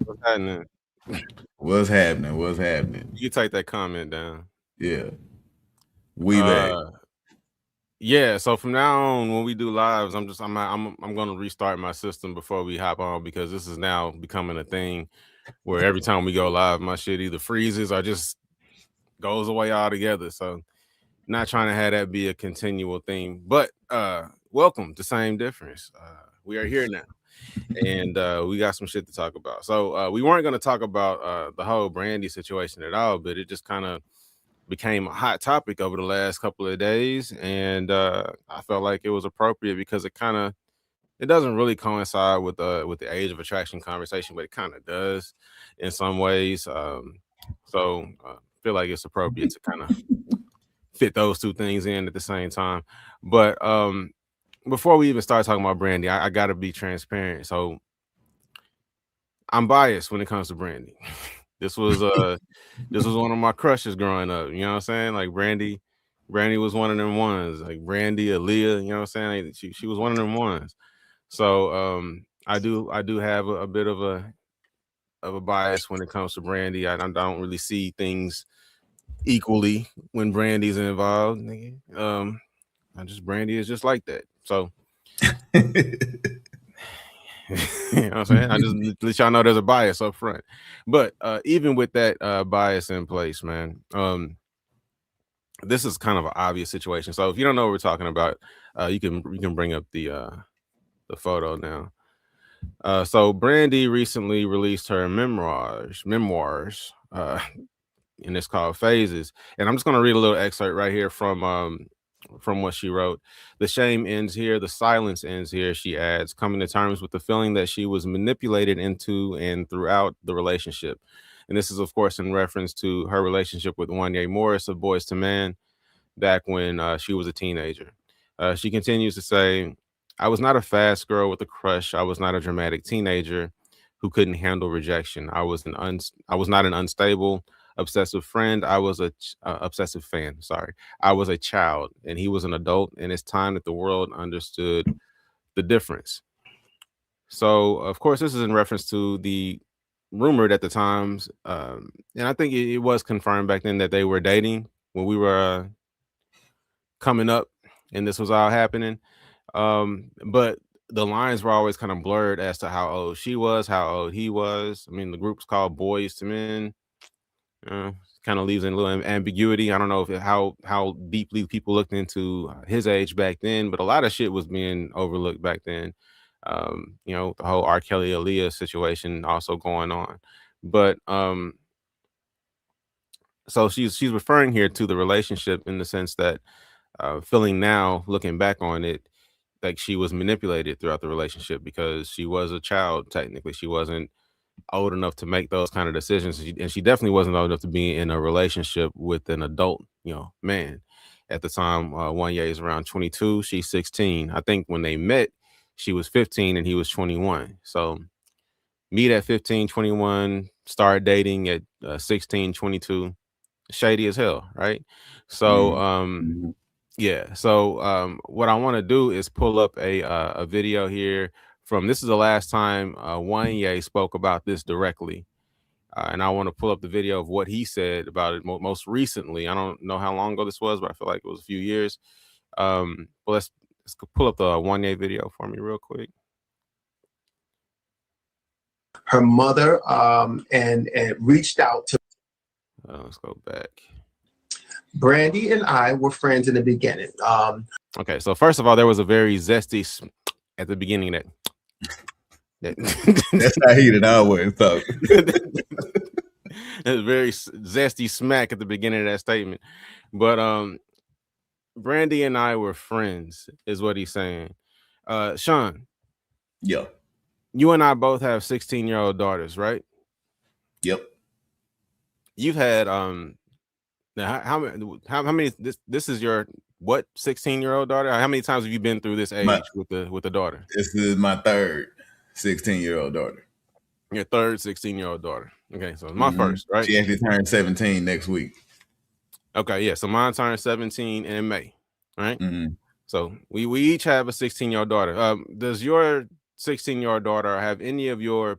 What's happening? What's happening? What's happening? You can take that comment down. Yeah. We back. Yeah. So from now on, when we do lives, I'm gonna restart my system before we hop on because this is now becoming a thing where every time we go live, my shit either freezes or just goes away altogether. So not trying to have that be a continual thing. But welcome to Same Difference. We are here now. And we got some shit to talk about. So we weren't going to talk about the whole Brandy situation at all, but it just kind of became a hot topic over the last couple of days, and I felt like it was appropriate because it doesn't really coincide with the age of attraction conversation, but it kind of does in some ways. So I feel like it's appropriate to kind of fit those two things in at the same time. But before we even start talking about Brandy, I got to be transparent. So I'm biased when it comes to Brandy. This was one of my crushes growing up. You know what I'm saying? Like Brandy was one of them ones. Like Brandy, Aaliyah. You know what I'm saying? Like she was one of them ones. So I do have a bit of a bias when it comes to Brandy. I don't really see things equally when Brandy's involved. Brandy is just like that. So you know what I'm saying? I just let y'all know there's a bias up front. But even with that bias in place, man, this is kind of an obvious situation. So if you don't know what we're talking about, you can bring up the photo now. So Brandy recently released her memoirs, and it's called Phases. And I'm just gonna read a little excerpt right here from what she wrote. The shame ends here, the silence ends here, she adds, coming to terms with the feeling that she was manipulated into and throughout the relationship. And this is, of course, in reference to her relationship with Wanye Morris of Boys to Men back when she was a teenager. She continues to say, I was not a fast girl with a crush. I was not a dramatic teenager who couldn't handle rejection. I was not an unstable, obsessive friend. I was a obsessive fan. Sorry, I was a child, and he was an adult. And it's time that the world understood the difference. So, of course, this is in reference to the rumored at the times, and I think it was confirmed back then that they were dating when we were coming up, and this was all happening. But the lines were always kind of blurred as to how old she was, how old he was. I mean, the group's called Boys to Men. Kind of leaves in a little ambiguity. I don't know if how deeply people looked into his age back then, but a lot of shit was being overlooked back then. The whole R. Kelly Aaliyah situation also going on, but so she's referring here to the relationship in the sense that feeling now, looking back on it, like she was manipulated throughout the relationship because she was a child. Technically, she wasn't old enough to make those kind of decisions, and she definitely wasn't old enough to be in a relationship with an adult, man. At the time, Wanye is around 22, she's 16. I think when they met, she was 15 and he was 21. So meet at 15, 21, start dating at 16, 22. Shady as hell, right? So yeah. So what I want to do is pull up a video here from, this is the last time Wanye spoke about this directly. And I want to pull up the video of what he said about it most recently. I don't know how long ago this was, but I feel like it was a few years. But let's pull up the Wanye video for me real quick. Her mother and reached out to. Let's go back. Brandy and I were friends in the beginning. Okay, so first of all, there was a very zesty at the beginning of that. That's how he did always talk. It's very zesty smack at the beginning of that statement. But Brandy and I were friends, is what he's saying. Sean. Yeah. You and I both have 16-year-old daughters, right? Yep. You've had now how many this is your what 16-year-old daughter? How many times have you been through this age with the daughter? This is my third 16-year-old daughter. Your third 16-year-old daughter. Okay, so my first, right? She actually turned 17 next week. Okay, yeah. So mine turned 17 in May, right? So we each have a 16-year-old daughter. Does your 16-year-old daughter have any of your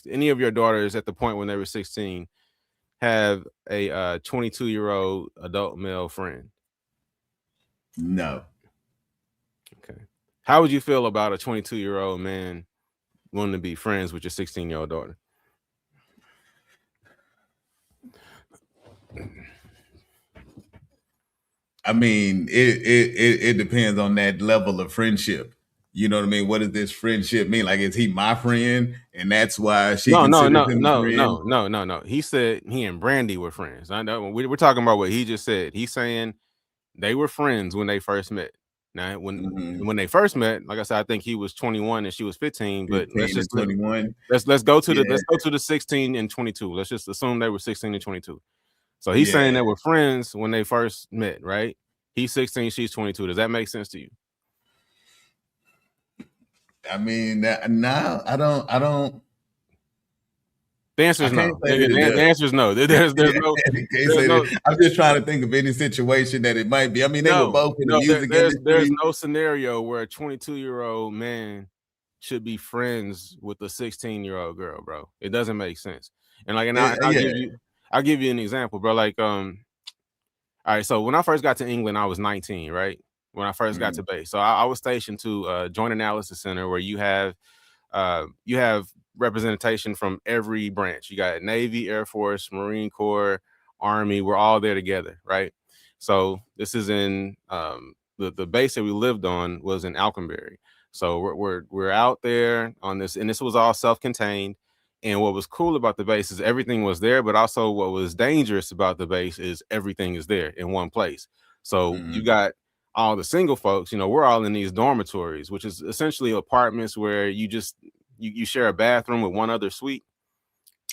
any of your daughters at the point when they were 16 have a 22-year-old adult male friend? No. Okay. How would you feel about a 22-year-old man wanting to be friends with your 16-year-old daughter? I mean, it depends on that level of friendship. You know what I mean? What does this friendship mean? Like, is he my friend, and that's why she considers him a friend? No. He said he and Brandy were friends. I know we're talking about what he just said. He's saying they were friends when they first met. Now, when they first met, like I said, I think he was 21 and she was 15. But 15 and 21. Let's go to the 16 and 22. Let's just assume they were 16 and 22. So he's saying they were friends when they first met, right? He's 16, she's 22. Does that make sense to you? I mean, no, I don't. The answer is no. The answer is no. There's no. I'm just trying to think of any situation that it might be. I mean, they were both in the music industry. There's no scenario where a 22-year-old man should be friends with a 16-year-old girl, bro. It doesn't make sense. And like, I'll give you an example, bro. Like, all right. So when I first got to England, I was 19, right? When I first got to base, so I was stationed to Joint Analysis Center, where you have representation from every branch. You got Navy, Air Force, Marine Corps, Army. We're all there together, right? So this is in the base that we lived on was in Alconbury. So we're out there on this, and this was all self-contained. And what was cool about the base is everything was there, but also what was dangerous about the base is everything is there in one place. So you got all the single folks, we're all in these dormitories, which is essentially apartments where you share a bathroom with one other suite.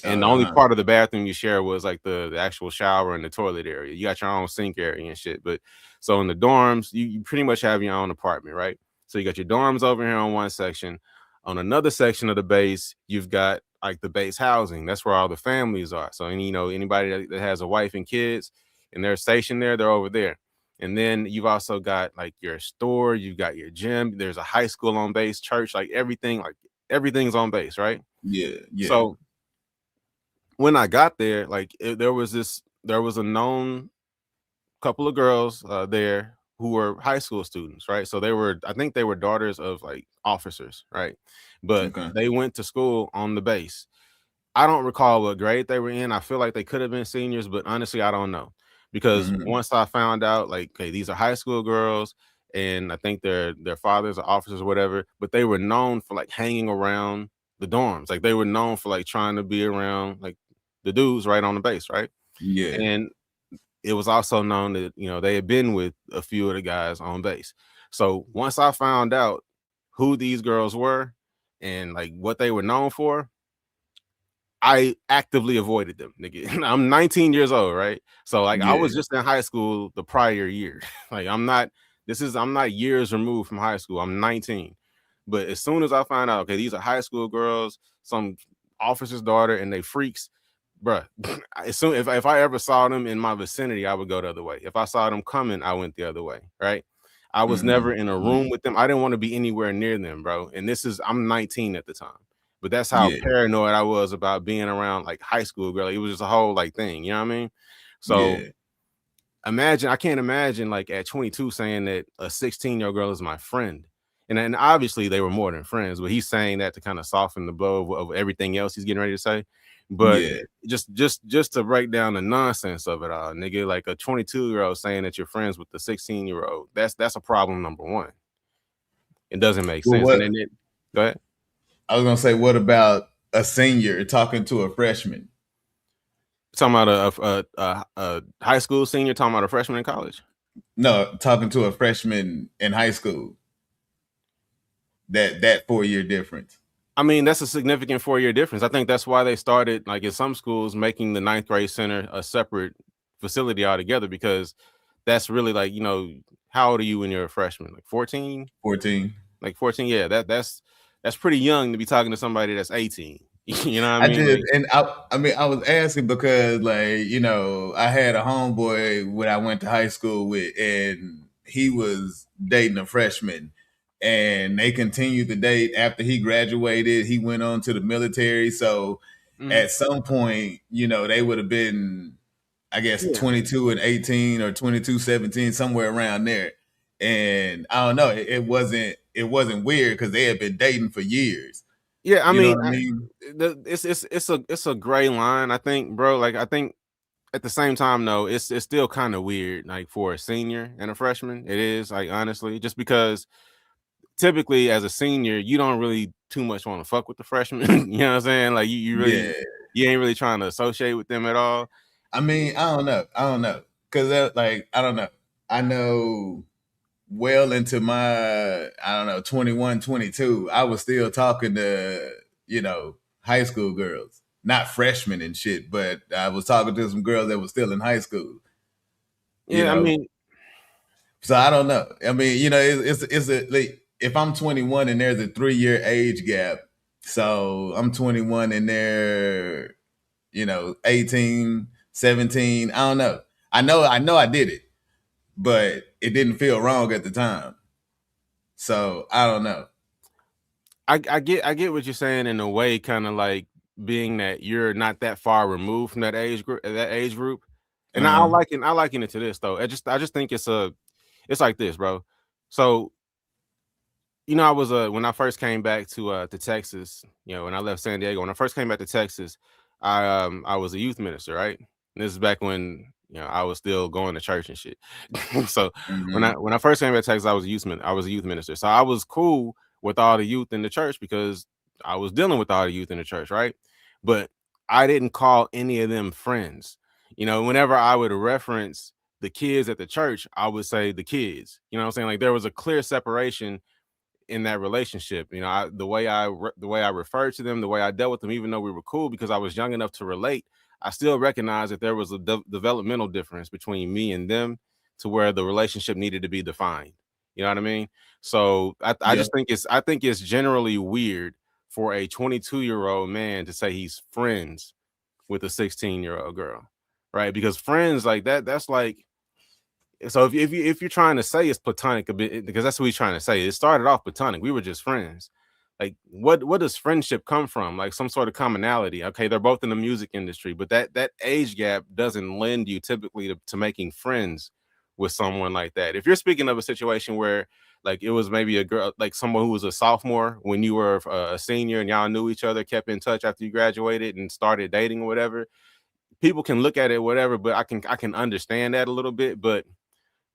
And the only part of the bathroom you share was like the actual shower and the toilet area. You got your own sink area and shit. But so in the dorms, you pretty much have your own apartment, right? So you got your dorms over here on one section. On another section of the base, you've got like the base housing. That's where all the families are. So anybody that has a wife and kids and they're stationed there, they're over there. And then you've also got like your store, you've got your gym, there's a high school on base, church, like everything's on base, right? Yeah. So when I got there, like there was a known couple of girls there who were high school students, right? So I think they were daughters of like officers, right? But they went to school on the base. I don't recall what grade they were in. I feel like they could have been seniors, but honestly, I don't know. Because once I found out, like, okay, these are high school girls, and I think their fathers are officers or whatever, but they were known for like hanging around the dorms. Like they were known for like trying to be around like the dudes right on the base, right? Yeah. And it was also known that, they had been with a few of the guys on base. So once I found out who these girls were and like what they were known for, I actively avoided them, nigga. I'm 19 years old, right? So like I was just in high school the prior year. Like I'm not years removed from high school. I'm 19. But as soon as I find out, okay, these are high school girls, some officer's daughter, and they freaks, bruh. If I ever saw them in my vicinity, I would go the other way. If I saw them coming, I went the other way, right? I was never in a room with them. I didn't want to be anywhere near them, bro. And I'm 19 at the time. But that's how paranoid I was about being around like high school girl. It was just a whole like thing, you know what I mean? So I can't imagine like at 22 saying that a 16-year-old girl is my friend. And then obviously they were more than friends, but he's saying that to kind of soften the blow of everything else he's getting ready to say. But just to break down the nonsense of it all, nigga, like a 22-year-old saying that you're friends with the 16-year-old, that's a problem number one. It doesn't make sense. And then go ahead. I was gonna say, what about a senior talking to a freshman? Talking about a high school senior talking about a freshman in college? No, talking to a freshman in high school. That 4-year difference. I mean, that's a significant 4-year difference. I think that's why they started, like in some schools, making the 9th grade center a separate facility altogether, because that's really like, how old are you when you're a freshman? Like 14? 14. Like 14, yeah. That's pretty young to be talking to somebody that's 18. You know what I mean? I did, and I was asking because, like, I had a homeboy when I went to high school with, and he was dating a freshman, and they continued to date after he graduated. He went on to the military. So at some point, they would have been, I guess, 22 and 18 or 22, 17, somewhere around there. And I don't know, it wasn't weird because they had been dating for years. Yeah, I mean, what I mean? It's a gray line, I think, bro. Like, I think at the same time, though, it's still kind of weird, like for a senior and a freshman. It is, like, honestly, just because typically as a senior, you don't really too much want to fuck with the freshmen. You know what I'm saying? Like, you really, you ain't really trying to associate with them at all. I mean, I don't know, because like, I don't know. I know well into my, I don't know, 21, 22, I was still talking to, high school girls, not freshmen and shit, but I was talking to some girls that were still in high school. Yeah, I mean, so I don't know. I mean, it's a, like, if I'm 21 and there's a 3-year age gap, so I'm 21 and they're, 18, 17. I don't know. I know I did it, but it didn't feel wrong at the time. So I don't know. I get what you're saying in a way, kind of like being that you're not that far removed from that age group, and I liken it to this though. I just think it's like this, bro. So I was when I first came back to Texas, when I left San Diego, when I first came back to Texas, I was a youth minister, right? And this is back when I was still going to church and shit. So when I first came back to Texas, I was a youth minister. So I was cool with all the youth in the church because I was dealing with all the youth in the church, right? But I didn't call any of them friends. Whenever I would reference the kids at the church, I would say the kids. You know what I'm saying? Like, there was a clear separation in that relationship. The way I referred to them, the way I dealt with them, even though we were cool because I was young enough to relate, I still recognized that there was a developmental difference between me and them to where the relationship needed to be defined. You know what I mean? So I just think it's generally weird for a 22-year-old man to say he's friends with a 16-year-old girl, right? Because friends like that's like, so if you're trying to say it's platonic a bit, because that's what he's trying to say. It started off platonic. We were just friends. Like, what does friendship come from? Like, some sort of commonality. Okay, they're both in the music industry, but that age gap doesn't lend you typically to making friends with someone like that. If you're speaking of a situation where, like, it was maybe a girl, like someone who was a sophomore when you were a senior and y'all knew each other, kept in touch after you graduated and started dating or whatever, people can look at it whatever, but I can understand that a little bit. But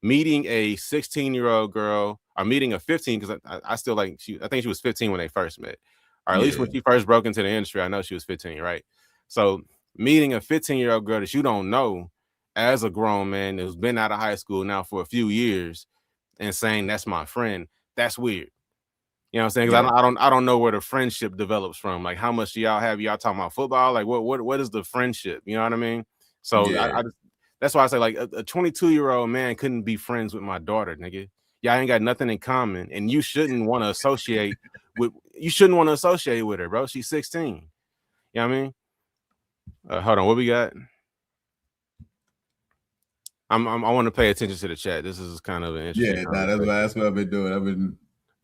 meeting a 16-year-old girl, or meeting a 15, because I still like, I think she was 15 when they first met, or at least when she first broke into the industry. I know she was 15, right? So meeting a 15-year-old girl that you don't know as a grown man who's been out of high school now for a few years and saying that's my friend, that's weird. You know what I'm saying? Because I don't know where the friendship develops from. Like, how much do y'all have? Y'all talking about football? Like, what is the friendship? You know what I mean? So I just, that's why I say, like, a 22-year-old man couldn't be friends with my daughter, nigga. Y'all ain't got nothing in common, and you shouldn't want to associate with her, bro. She's 16. You know what I mean? Hold on, what we got? I want to pay attention to the chat. This is kind of an interesting. That's what I've been doing. I've been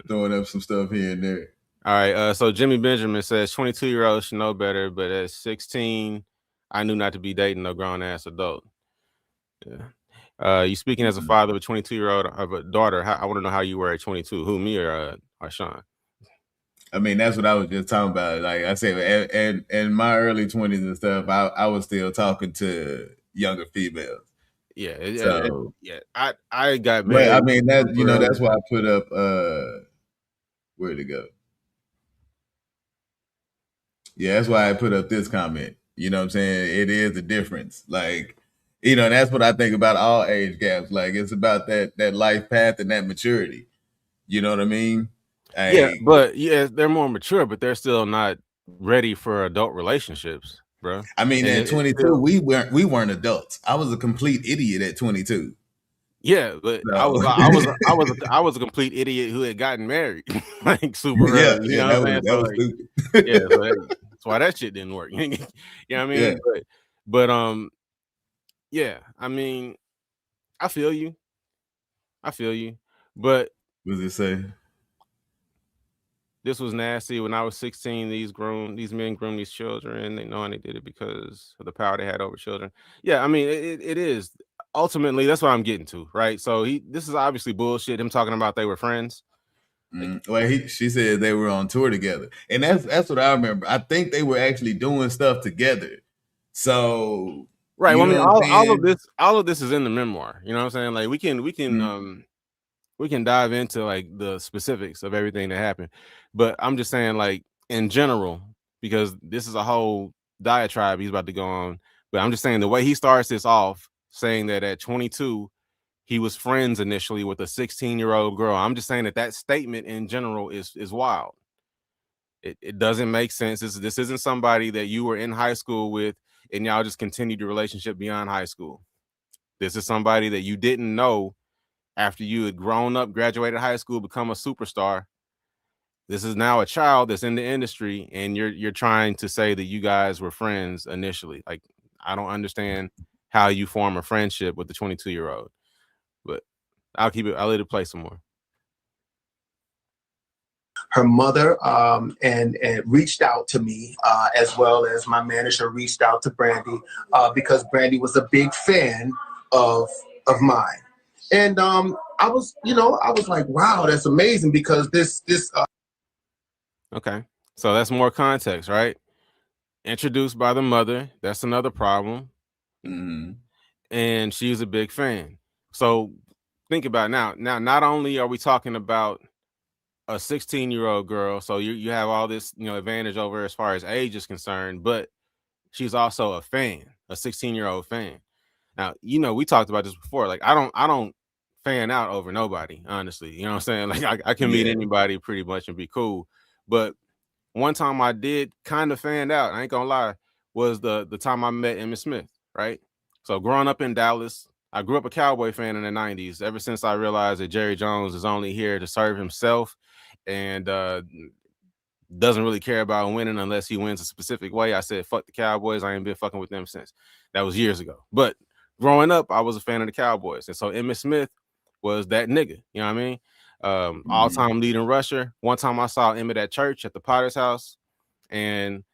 throwing up some stuff here and there. All right. So Jimmy Benjamin says 22-year-olds should know better, but at 16, I knew not to be dating a grown ass adult. Yeah. You speaking as a father of a 22-year-old of a daughter. I want to know how you were at 22. Who, me or Sean? I mean, that's what I was just talking about. Like I said, and in my early 20s and stuff, I was still talking to younger females. Yeah. I got married. But I mean, that, that's why I put up where'd it go? Yeah, that's why I put up this comment. You know what I'm saying? It is a difference. Like, that's what I think about all age gaps. Like, it's about that life path and that maturity. You know what I mean? They're more mature, but they're still not ready for adult relationships, bro. I mean, at 22, we weren't adults. I was a complete idiot at 22. Yeah, but I was a complete idiot who had gotten married like super early. You know what I'm saying? That was stupid. Yeah, so that's why that shit didn't work. You know what I mean? Yeah. But yeah, I mean, I feel you. But what does it say? this was nasty. When I was 16, these men groomed these children, and they knowing they did it because of the power they had over children. Yeah, I mean, it is ultimately that's what I'm getting to, right? So this is obviously bullshit. Him talking about they were friends. Well, she said they were on tour together, and that's what I remember. I think they were actually doing stuff together. So right. You Well, I mean, know what I'm saying? all of this is in the memoir. You know what I'm saying? Like we can dive into like the specifics of everything that happened, but I'm just saying like in general, because this is a whole diatribe he's about to go on. But I'm just saying the way he starts this off, saying that at 22 he was friends initially with a 16-year-old girl. I'm just saying that statement in general is wild. It doesn't make sense. This isn't somebody that you were in high school with and y'all just continued your relationship beyond high school. This is somebody that you didn't know after you had grown up, graduated high school, become a superstar. This is now a child that's in the industry, and you're trying to say that you guys were friends initially. Like, I don't understand how you form a friendship with the 22-year-old. But I'll let it play some more. Her mother and reached out to me, as well as my manager reached out to Brandy, because Brandy was a big fan of mine. And I was like, wow, that's amazing, because this Okay, so that's more context, right? Introduced by the mother. That's another problem. Mm-hmm. And she's a big fan. So think about it now. Now, not only are we talking about a 16-year-old girl, so you have all this advantage over her as far as age is concerned, but she's also a fan, a 16-year-old fan. Now, we talked about this before. Like, I don't fan out over nobody, honestly. You know what I'm saying? Like, I can meet anybody pretty much and be cool. But one time I did kind of fan out, I ain't gonna lie, was the time I met Emmitt Smith, right? So growing up in Dallas, I grew up a Cowboy fan in the 90s, ever since I realized that Jerry Jones is only here to serve himself and doesn't really care about winning unless he wins a specific way. I said, fuck the Cowboys. I ain't been fucking with them since. That was years ago. But growing up, I was a fan of the Cowboys. And so Emmitt Smith was that nigga. You know what I mean? All-time leading rusher. One time I saw Emmitt at church at the Potter's house, and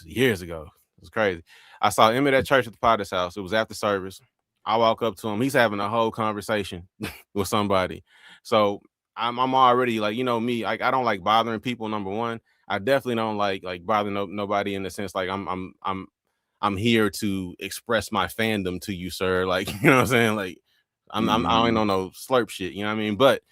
years ago. It was crazy. I saw Emmitt at church at the Potter's house. It was after service. I walk up to him. He's having a whole conversation with somebody. So I'm already like, me, like I don't like bothering people. Number one, I definitely don't like bothering nobody in the sense like I'm here to express my fandom to you, sir. Like, you know what I'm saying? Like I don't know no slurp shit. You know what I mean? But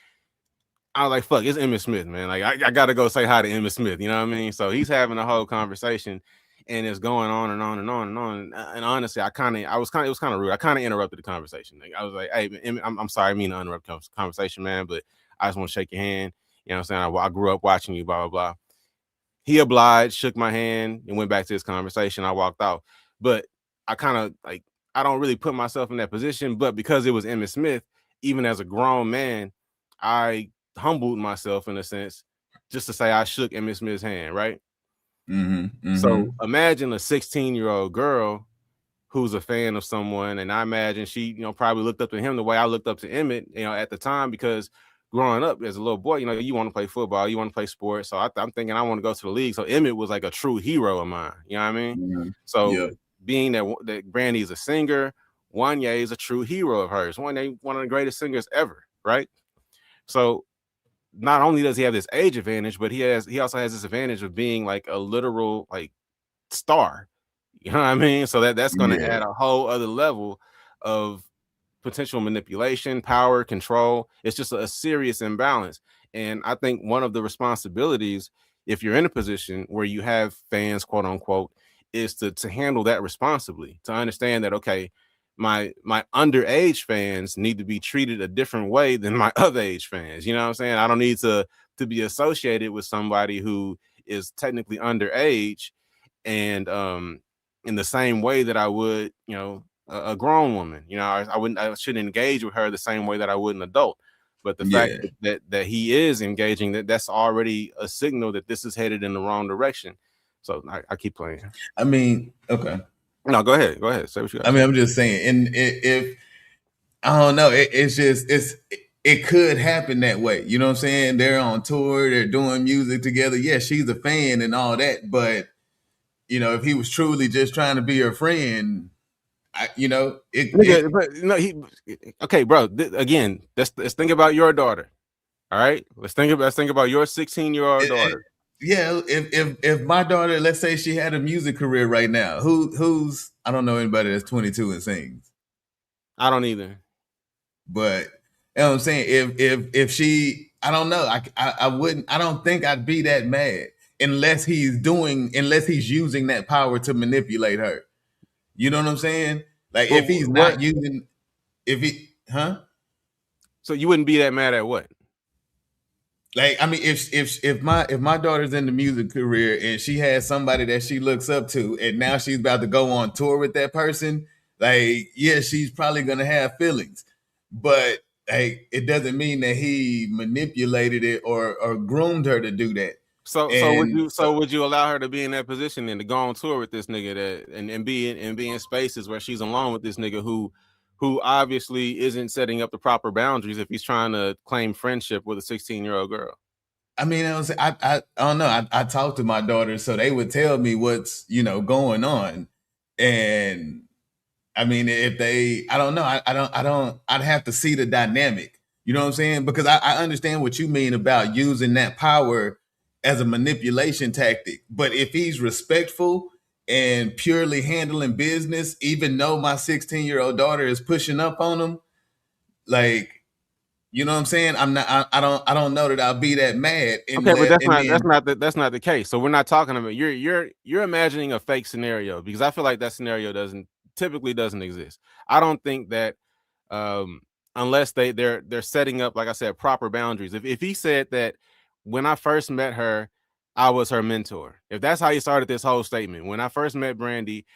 I was like, fuck, it's Emmitt Smith, man. Like I gotta go say hi to Emmitt Smith. You know what I mean? So he's having a whole conversation. And it's going on and on and on and on. And honestly, it was kind of rude. I kind of interrupted the conversation. Like, I was like, hey, I'm sorry, I mean to interrupt the conversation, man, but I just want to shake your hand. You know what I'm saying? I grew up watching you, blah, blah, blah. He obliged, shook my hand, and went back to his conversation. I walked out. But I kind of like, I don't really put myself in that position. But because it was Emmitt Smith, even as a grown man, I humbled myself in a sense just to say I shook Emmitt Smith's hand, right? So imagine a 16-year-old girl who's a fan of someone, and I imagine she, probably looked up to him the way I looked up to Emmitt, at the time, because growing up as a little boy, you want to play football, you want to play sports. So I'm thinking I want to go to the league. So Emmitt was like a true hero of mine. You know what I mean? So being that Brandy is a singer, Wanya is a true hero of hers. One of the greatest singers ever, right? So not only does he have this age advantage, but he also has this advantage of being like a literal like star. You know what I mean? So that's going to add a whole other level of potential manipulation, power, control. It's just a serious imbalance. And I think one of the responsibilities, if you're in a position where you have fans, quote unquote, is to handle that responsibly, to understand that, okay, my underage fans need to be treated a different way than my other age fans. You know what I'm saying? I don't need to be associated with somebody who is technically underage and in the same way that I would, a grown woman. I shouldn't engage with her the same way that I would an adult. But the fact that he is engaging, that's already a signal that this is headed in the wrong direction. So I keep playing. I mean, okay. No, go ahead. Say what you got. I mean, I'm just saying, and if I don't know, it's it could happen that way. You know what I'm saying? They're on tour, they're doing music together. Yeah, she's a fan and all that, but if he was truly just trying to be her friend, okay, bro. Again, let's think about your daughter. All right, let's think about your 16-year-old daughter. Yeah, if my daughter, let's say she had a music career right now, who's I don't know anybody that's 22 and sings. I don't either. But you know what I'm saying? If she, I don't know, I wouldn't. I don't think I'd be that mad unless he's using that power to manipulate her. You know what I'm saying? Like if he's not using, So you wouldn't be that mad at what? Like, I mean, if my daughter's in the music career and she has somebody that she looks up to, and now she's about to go on tour with that person, like, yeah, she's probably gonna have feelings, but like, it doesn't mean that he manipulated it or groomed her to do that. So would you allow her to be in that position and to go on tour with this nigga and be in spaces where she's alone with this nigga who obviously isn't setting up the proper boundaries if he's trying to claim friendship with a 16-year-old girl? I mean, I don't know. I talked to my daughters, so they would tell me what's going on, and I mean, if they, I don't know, I'd have to see the dynamic. You know what I'm saying? Because I understand what you mean about using that power as a manipulation tactic. But if he's respectful and purely handling business, even though my 16-year-old daughter is pushing up on him, like, you know what I'm saying? I don't know that I'll be that mad. Okay, but that's not the case. So we're not talking about you're imagining a fake scenario, because I feel like that scenario typically doesn't exist. I don't think that unless they're setting up, like I said, proper boundaries. If he said that when I first met her, I was her mentor. If that's how he started this whole statement, when I first met Brandy,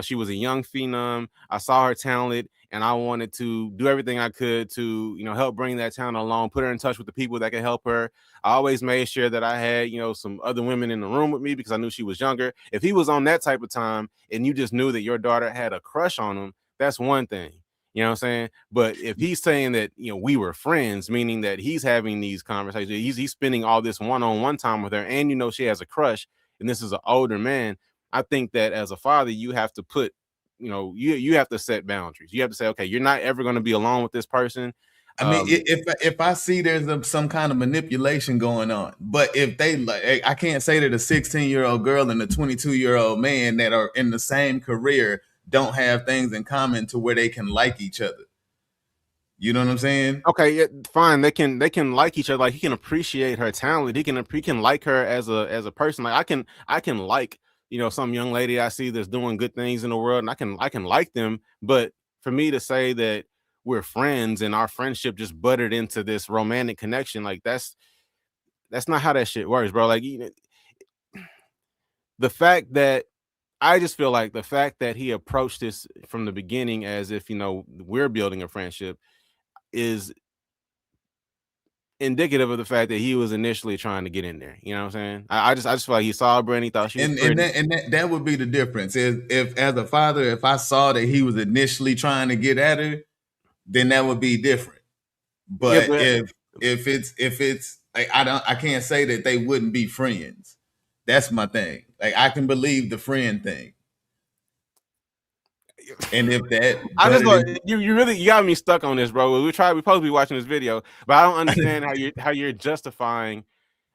she was a young phenom. I saw her talent, and I wanted to do everything I could to, help bring that talent along, put her in touch with the people that could help her. I always made sure that I had, some other women in the room with me because I knew she was younger. If he was on that type of time and you just knew that your daughter had a crush on him, that's one thing. You know what I'm saying? But if he's saying that, we were friends, meaning that he's having these conversations, he's spending all this one-on-one time with her, and she has a crush, and this is an older man, I think that as a father, you have to put, you have to set boundaries. You have to say, okay, you're not ever going to be alone with this person. I mean, if I see there's some kind of manipulation going on, but if they like, I can't say that a 16-year-old girl and a 22-year-old man that are in the same career don't have things in common to where they can like each other. You know what I'm saying? Okay, yeah, fine. They can like each other. Like, he can appreciate her talent. He can like her as a person. Like, I can like, some young lady I see that's doing good things in the world, and I can like them. But for me to say that we're friends and our friendship just buttered into this romantic connection, like that's not how that shit works, bro. Like, the fact that I just feel like the fact that he approached this from the beginning as if, we're building a friendship is indicative of the fact that he was initially trying to get in there. You know what I'm saying? I just feel like he saw Brandy, thought she was pretty. And that would be the difference. If as a father, if I saw that he was initially trying to get at her, then that would be different. But if it's like, I can't say that they wouldn't be friends. That's my thing. Like, I can believe the friend thing. And if that, I just thought you got me stuck on this, bro. We're supposed to be watching this video, but I don't understand how you're justifying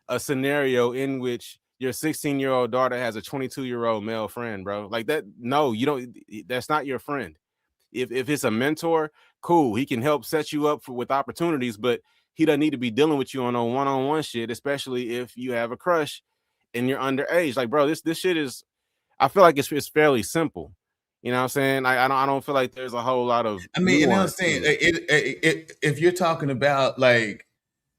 a scenario in which your 16-year-old daughter has a 22-year-old male friend, bro. Like that. No, you don't. That's not your friend. If it's a mentor, cool. He can help set you up with opportunities, but he doesn't need to be dealing with you on a one-on-one shit, especially if you have a crush and you're underage. Like, bro, this shit is. I feel like it's fairly simple. You know what I'm saying? I don't feel like there's a whole lot of. I mean, you know what I'm saying? If you're talking about like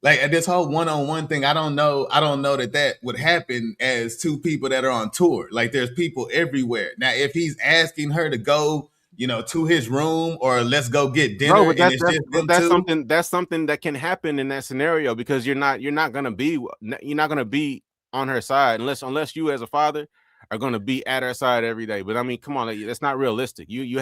this whole one-on-one thing, I don't know that would happen as two people that are on tour. Like, there's people everywhere. Now, if he's asking her to go, to his room, or let's go get dinner, bro, that's something that can happen in that scenario, because you're not gonna be on her side unless you as a father are going to be at her side every day. But I mean, come on, that's not realistic. You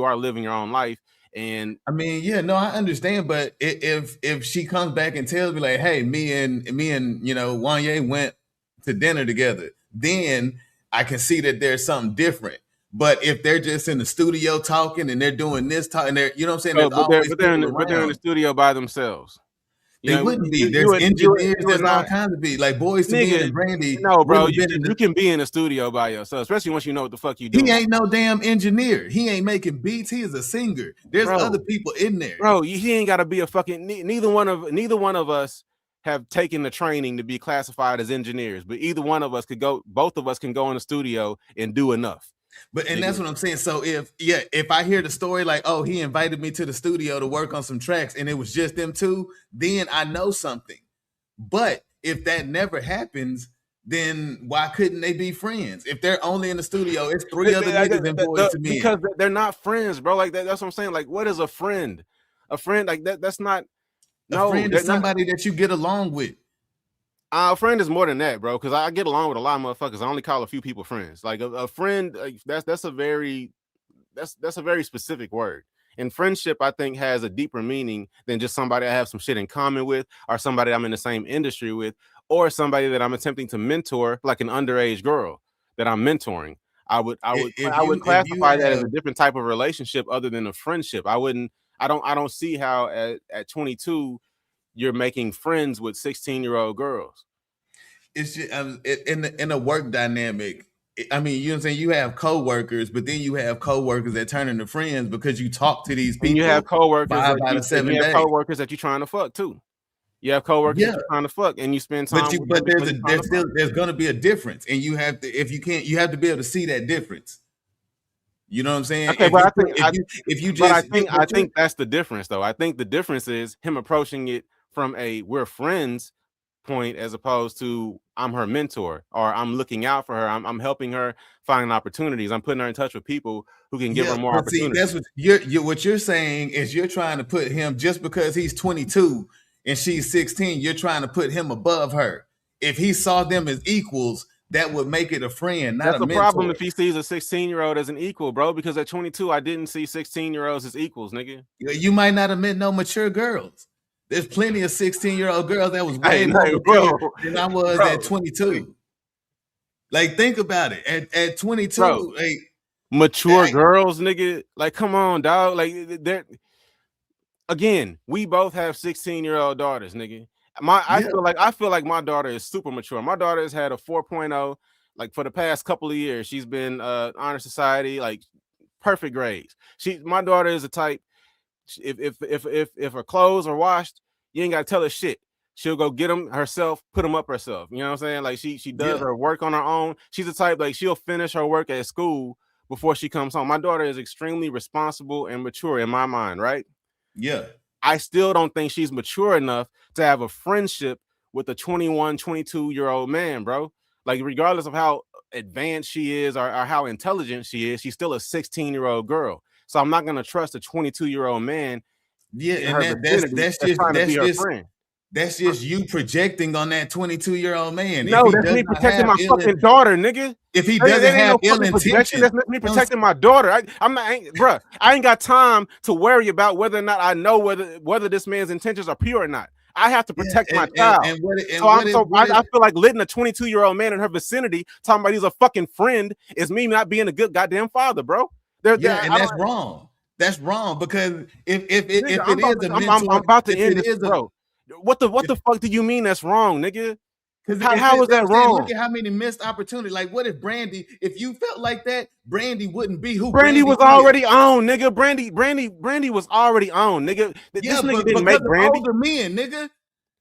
are living your own life, And I mean, yeah, no, I understand, but if she comes back and tells me like, hey, me and Wanye went to dinner together, then I can see that there's something different. But if they're just in the studio talking and they're doing this talk and they're, you know what I'm saying, so, there's always people but they're in the around. studio by themselves. You They know, wouldn't be. you There's engineers, would there's all not, kinds of people. Like Boys to Men nigga. and Brandy No, bro, wouldn't have been in you the. can be in the studio by yourself, especially once you know what the fuck you He doing, ain't no damn engineer. He ain't making beats. He is a singer. There's other bro. people in there. Bro, he ain't got to be a fucking. Neither one of us have taken the training to be classified as engineers, but either one of us could go. Both of us can go in the studio and do enough. But and that's what I'm saying. So if I hear the story like, oh, he invited me to the studio to work on some tracks and it was just them two, then I know something. But if that never happens, then why couldn't they be friends? If they're only in the studio, it's three other niggas and Boys to Men. Because they're not friends, bro. Like that's what I'm saying. Like, what is a friend? A friend like that? That's not. A friend is somebody that you get along with. A friend is more than that, bro. Because I get along with a lot of motherfuckers. I only call a few people friends. Like a friend, like, that's a very specific word. And friendship, I think, has a deeper meaning than just somebody I have some shit in common with, or somebody I'm in the same industry with, or somebody that I'm attempting to mentor, like an underage girl that I'm mentoring. I would classify that as a different type of relationship other than a friendship. I don't see how at 22 you're making friends with 16-year-old girls. It's just in a work dynamic. I mean, you know what I'm saying? You have coworkers, but then you have coworkers that turn into friends because you talk to these people. And you have coworkers out of 7 days. Coworkers that you're trying to fuck too. You have coworkers that you're trying to fuck, and you spend time. But there's going to be a difference, and you have to, if you can't, you have to be able to see that difference. You know what I'm saying? Okay, but I think that's the difference, though. I think the difference is him approaching it from a we're friends point as opposed to I'm her mentor or I'm looking out for her. I'm helping her find opportunities. I'm putting her in touch with people who can give her more opportunities. That's what you're saying is you're trying to put him just because he's 22 and she's 16. You're trying to put him above her. If he saw them as equals, that would make it a friend, not a mentor. That's the problem if he sees a 16-year-old as an equal, bro, because at 22, I didn't see 16-year-olds as equals, nigga. You might not have met no mature girls. There's plenty of 16-year-old girls that was way more mature than I was at 22. Like, think about it. At 22, bro, like mature girls, nigga. Like, come on, dog. Like, they're again, we both have 16-year-old daughters, nigga. I feel like my daughter is super mature. My daughter has had a 4.0 like for the past couple of years. She's been honor society, like perfect grades. My daughter is a type. If her clothes are washed, you ain't gotta tell her shit. She'll go get them herself, put them up herself. You know what I'm saying? Like she does her work on her own. She's the type like she'll finish her work at school before she comes home. My daughter is extremely responsible and mature in my mind, right? Yeah. I still don't think she's mature enough to have a friendship with a 21, 22-year-old man, bro. Like, regardless of how advanced she is or how intelligent she is, she's still a 16-year-old girl. So I'm not going to trust a 22-year-old man. Yeah, and that's just you projecting on that 22-year-old man. No, that's me protecting my fucking daughter, nigga. If he doesn't have ill intention, that's me protecting my daughter. I ain't got time to worry about whether or not I know whether this man's intentions are pure or not. I have to protect my child. I feel like letting a 22-year-old man in her vicinity talking about he's a fucking friend is me not being a good goddamn father, bro. That's wrong. That's wrong because if it is a mentor, I'm about to end this, bro. What the fuck do you mean that's wrong, nigga? How is that wrong? Look at how many missed opportunities. Like, what if Brandy, if you felt like that, Brandy wouldn't be who Brandy was already on, nigga. Brandy was already on, nigga. This nigga didn't make Brandy. Older men, nigga.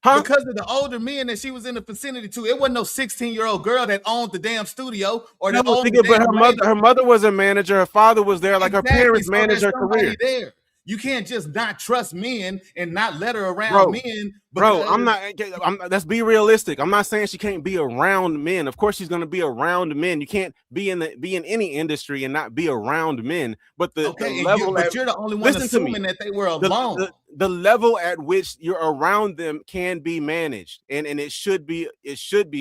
Huh? Because of the older men that she was in the vicinity to. It wasn't no 16-year-old girl that owned the damn studio or but her mother was a manager. Her father was there, like her parents managed her career. There. You can't just not trust men and not let her around men. Bro, let's be realistic. I'm not saying she can't be around men. Of course she's gonna be around men. You can't be in any industry and not be around men. But the level you're the only one assuming that they were alone. The level at which you're around them can be managed, and it should be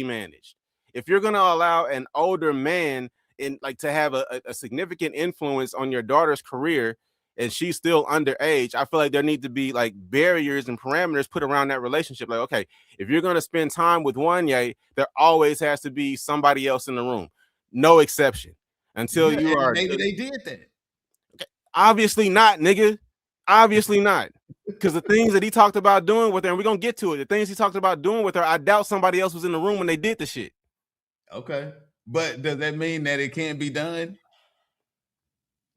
managed. If you're gonna allow an older man to have a significant influence on your daughter's career, and she's still underage, I feel like there need to be like barriers and parameters put around that relationship. Like, okay, if you're going to spend time with one, there always has to be somebody else in the room. No exception. Until you are. Maybe they did that. Okay. Obviously not, nigga. Obviously not. Because the things that he talked about doing with her, and we're going to get to it, the things he talked about doing with her, I doubt somebody else was in the room when they did the shit. Okay. But does that mean that it can't be done?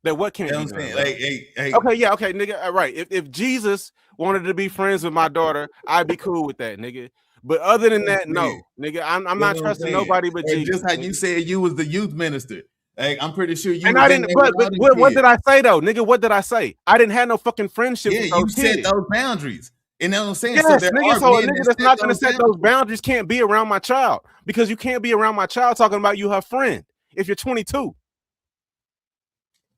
That what can't be done? Like, hey. Okay, yeah, okay, nigga. All right. If Jesus wanted to be friends with my daughter, I'd be cool with that, nigga. But other than that, no, nigga. I'm not trusting nobody but Jesus. Just how you said you was the youth minister. Like, I'm pretty sure you. And I didn't. But what did I say though, nigga? What did I say? I didn't have no fucking friendship. Yeah, you set those boundaries. You know what I'm saying? Yes, so nigga. So a nigga that's not gonna set those boundaries can't be around my child, because you can't be around my child talking about you her friend if you're 22.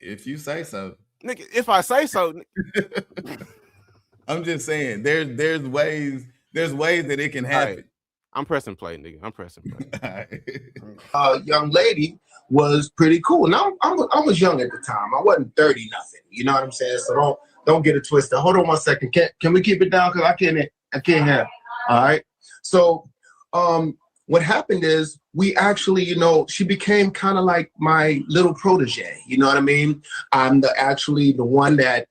If you say so, nigga. If I say so. I'm just saying there's ways that it can happen. Right. I'm pressing play, nigga. I'm pressing play. Young lady was pretty cool. Now I was young at the time. I wasn't 30 nothing. You know what I'm saying? So don't get it twisted. Hold on one second. Can we keep it down? Because I can't have. All right. So what happened is we actually, she became kind of like my little protege. You know what I mean? I'm the one that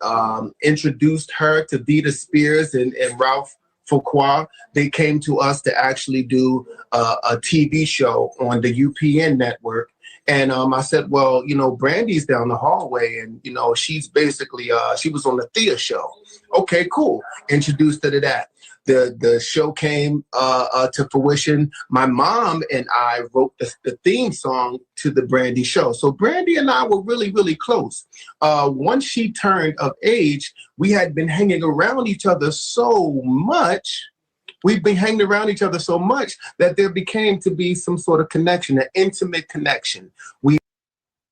introduced her to Vita Spears and Ralph Fuqua. They came to us to actually do a TV show on the UPN network. And I said, well, Brandy's down the hallway, and, she's basically, she was on the Thea show. Okay, cool. Introduced her to that. The show came to fruition. My mom and I wrote the theme song to the Brandy show. So Brandy and I were really, really close. Once she turned of age, we had been hanging around each other so much. We've been hanging around each other so much that there became to be some sort of connection, an intimate connection.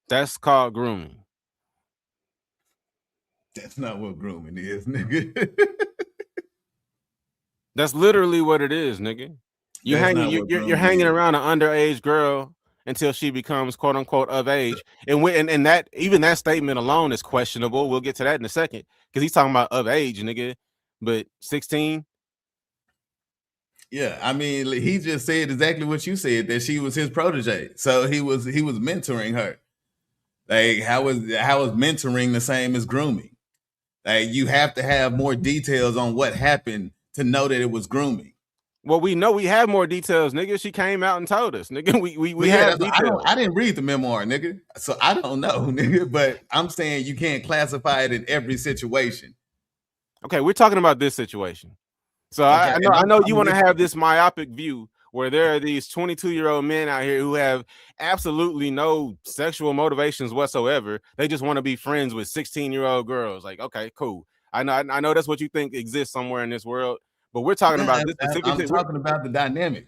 That's called grooming. That's not what grooming is, nigga. That's literally what it is, nigga. You're hanging around an underage girl until she becomes quote unquote of age, and that even that statement alone is questionable. We'll get to that in a second, because he's talking about of age, nigga. But 16. Yeah, I mean, he just said exactly what you said, that she was his protege. So he was mentoring her. Like, how is mentoring the same as grooming? Like, you have to have more details on what happened to know that it was grooming. Well, we know we have more details, nigga. She came out and told us, nigga. We have details. I didn't read the memoir, nigga, so I don't know, nigga. But I'm saying you can't classify it in every situation. Okay, we're talking about this situation. So okay, I know you want to have this myopic view where there are these 22-year-old men out here who have absolutely no sexual motivations whatsoever. They just want to be friends with 16-year-old girls. Like, okay, cool. I know that's what you think exists somewhere in this world, but we're talking about this specific. I'm talking about the dynamic.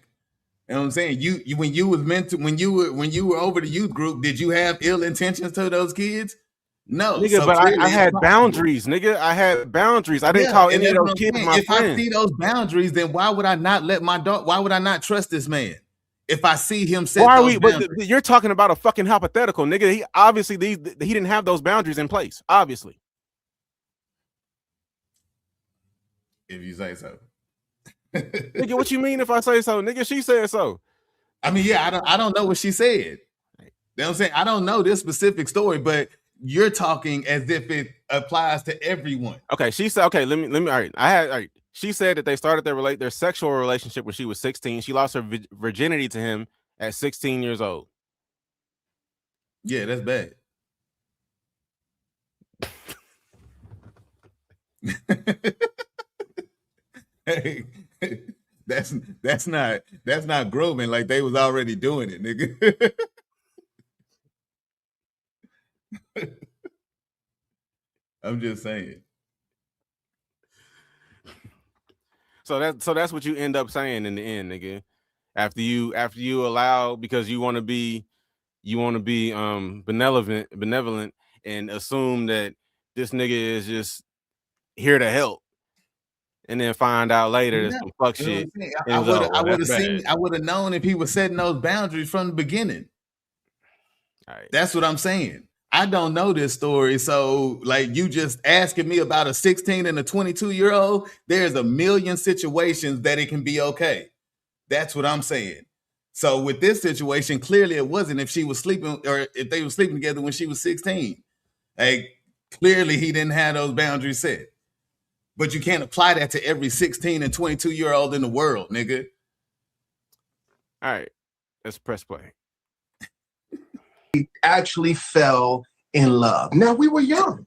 You know what I'm saying? You when you were over the youth group, did you have ill intentions to those kids? No, nigga, so but I had boundaries, nigga. I had boundaries. I didn't call any of those kids my friends. I see those boundaries, then why would I not let my dog? Why would I not trust this man if I see him set those boundaries? But you're talking about a fucking hypothetical, nigga. He obviously he didn't have those boundaries in place. Obviously, if you say so, nigga. What you mean if I say so, nigga? She said so. I mean, yeah, I don't know what she said. You know what I'm saying? I don't know this specific story, but you're talking as if it applies to everyone. Okay, she said, okay, let me all right. She said that they started their sexual relationship when she was 16. She lost her virginity to him at 16 years old. Yeah, that's bad. Hey, that's not grooming. Like, they was already doing it, nigga. I'm just saying. So that's what you end up saying in the end, nigga. After you allow, because you want to be benevolent and assume that this nigga is just here to help, and then find out later there's some fuck shit. I would have known if he was setting those boundaries from the beginning. Right. That's what I'm saying. I don't know this story. So like you just asking me about a 16 and a 22-year-old, there's a million situations that it can be okay. That's what I'm saying. So with this situation, clearly it wasn't if she was sleeping or if they were sleeping together when she was 16. Like clearly he didn't have those boundaries set. But you can't apply that to every 16 and 22-year-old in the world, nigga. All right, let's press play. Actually fell in love. Now, we were young.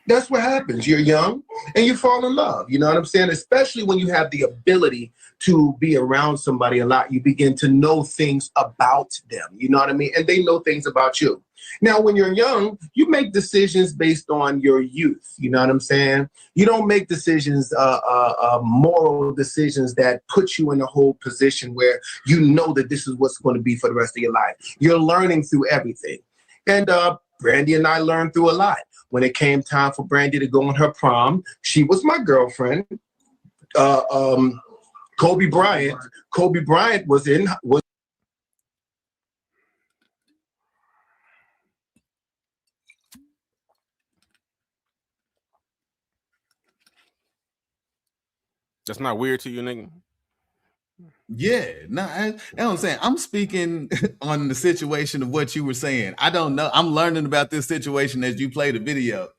That's what happens. You're young and you fall in love. You know what I'm saying? Especially when you have the ability to be around somebody a lot, you begin to know things about them. You know what I mean? And they know things about you. Now, when you're young, you make decisions based on your youth. You know what I'm saying? You don't make decisions, moral decisions that put you in a whole position where you know that this is what's going to be for the rest of your life. You're learning through everything. And Brandy and I learned through a lot. When it came time for Brandy to go on her prom, she was my girlfriend. Kobe Bryant was That's not weird to you, nigga? Yeah, no, that's what I'm saying. I'm speaking on the situation of what you were saying. I don't know. I'm learning about this situation as you play the video.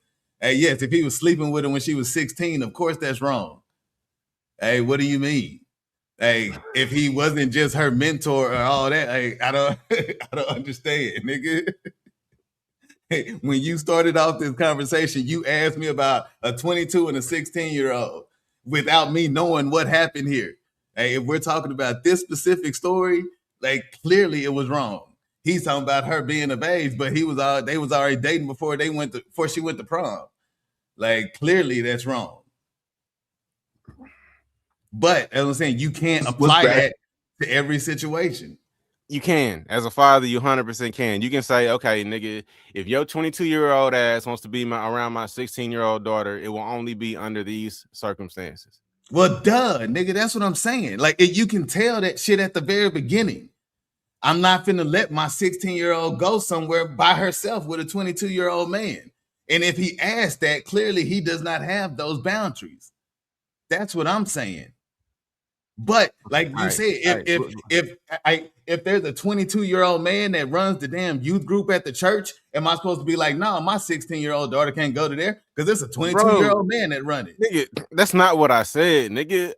Hey, yes, if he was sleeping with her when she was 16, of course that's wrong. Hey, what do you mean? Hey, if he wasn't just her mentor or all that, hey, I don't understand, nigga. Hey, when you started off this conversation, you asked me about a 22 and a 16-year-old without me knowing what happened here. Hey, if we're talking about this specific story, like clearly it was wrong. He's talking about her being of age, but they was already dating before she went to prom. Like clearly that's wrong. But as I'm saying, you can't apply that to every situation. You can. As a father, you 100% can. You can say, okay, nigga, if your 22-year-old ass wants to be around my 16-year-old daughter, it will only be under these circumstances. Well, duh, nigga, that's what I'm saying. Like, you can tell that shit at the very beginning. I'm not finna let my 16-year-old go somewhere by herself with a 22-year-old man. And if he asks that, clearly he does not have those boundaries. That's what I'm saying. But like you said, if there's a 22-year-old man that runs the damn youth group at the church, am I supposed to be like, no, my 16-year-old daughter can't go to there because it's a 22-year-old man that run it? Nigga, that's not what I said, nigga.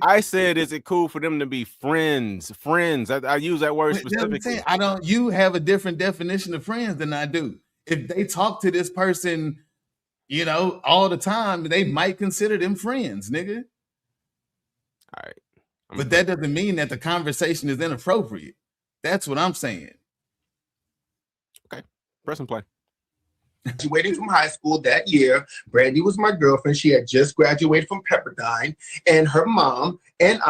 I said, is it cool for them to be friends? Friends. I use that word specifically. You have a different definition of friends than I do. If they talk to this person, you know, all the time, they might consider them friends, nigga. All right. But that doesn't mean that the conversation is inappropriate. That's what I'm saying. Okay. Press and play. Graduating from high school that year, Brandy was my girlfriend. She had just graduated from Pepperdine, and her mom and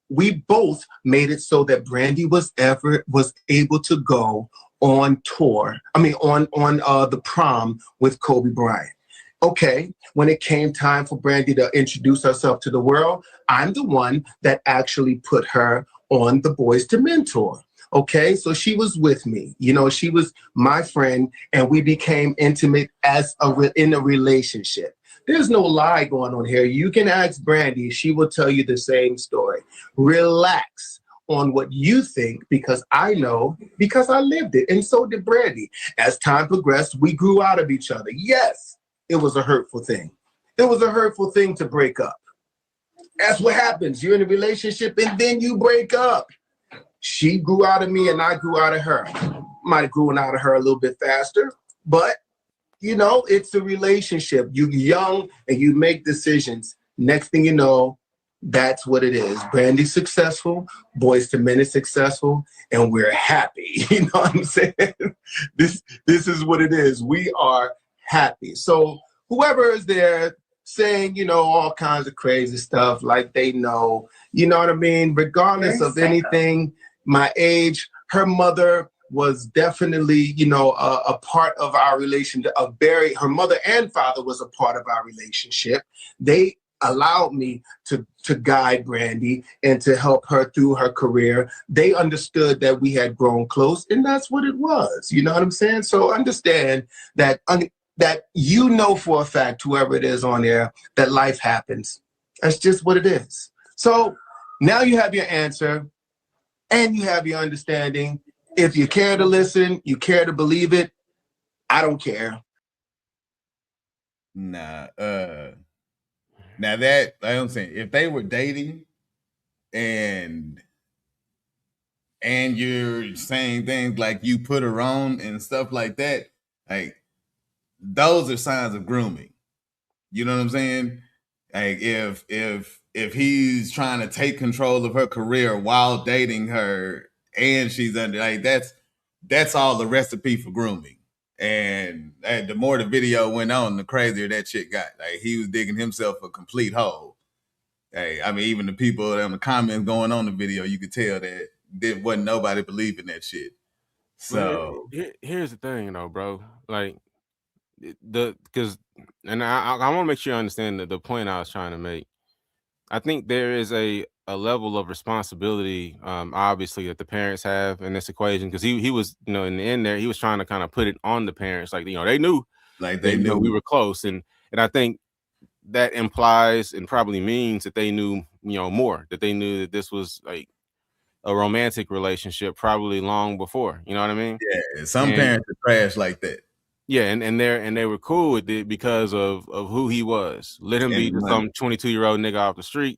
we both made it so that Brandy was able to go on tour. I mean, on the prom with Kobe Bryant. Okay, when it came time for Brandy to introduce herself to the world, I'm the one that actually put her on the Boys to Mentor. Okay, so she was with me. You know, she was my friend, and we became intimate in a relationship. There's no lie going on here. You can ask Brandy; she will tell you the same story. Relax on what you think, because I know, because I lived it, and so did Brandy. As time progressed, we grew out of each other. Yes. It was a hurtful thing. It was a hurtful thing to break up. That's what happens. You're in a relationship and then you break up. She grew out of me and I grew out of her. Might have grown out of her a little bit faster, but you know, it's a relationship. You're young and you make decisions. Next thing you know, that's what it is. Brandy's successful, Boys to Men is successful, and we're happy. You know what I'm saying? This is what it is. We are happy. So whoever is there saying, you know, all kinds of crazy stuff like they know, you know what I mean? Regardless of anything, my age, her mother was definitely, you know, a part of our relationship. Her mother and father was a part of our relationship. They allowed me to guide Brandy and to help her through her career. They understood that we had grown close, and that's what it was. You know what I'm saying? So understand that that you know for a fact, whoever it is on there, that life happens. That's just what it is. So now you have your answer and you have your understanding. If you care to listen, you care to believe it, I don't care. Nah, now that I'm saying, if they were dating and you're saying things like you put her on and stuff like that, like those are signs of grooming. You know what I'm saying? Like if he's trying to take control of her career while dating her and she's under, like that's all the recipe for grooming. And the more the video went on, the crazier that shit got. Like he was digging himself a complete hole. Hey, I mean, even the people in the comments going on the video, you could tell that there wasn't nobody believing that shit. So here's the thing, though, bro. Like because, and I want to make sure you understand the point I was trying to make. I think there is a level of responsibility, obviously, that the parents have in this equation, because he was, in the end there, he was trying to kind of put it on the parents, like, they knew, like they they knew we were close, and I think that implies and probably means that they knew, more, that they knew that this was like a romantic relationship probably long before. You know what I mean? Yeah, some parents are trash like that. Yeah, and they were cool with it because of who he was. Let him be just some 22-year-old nigga off the street.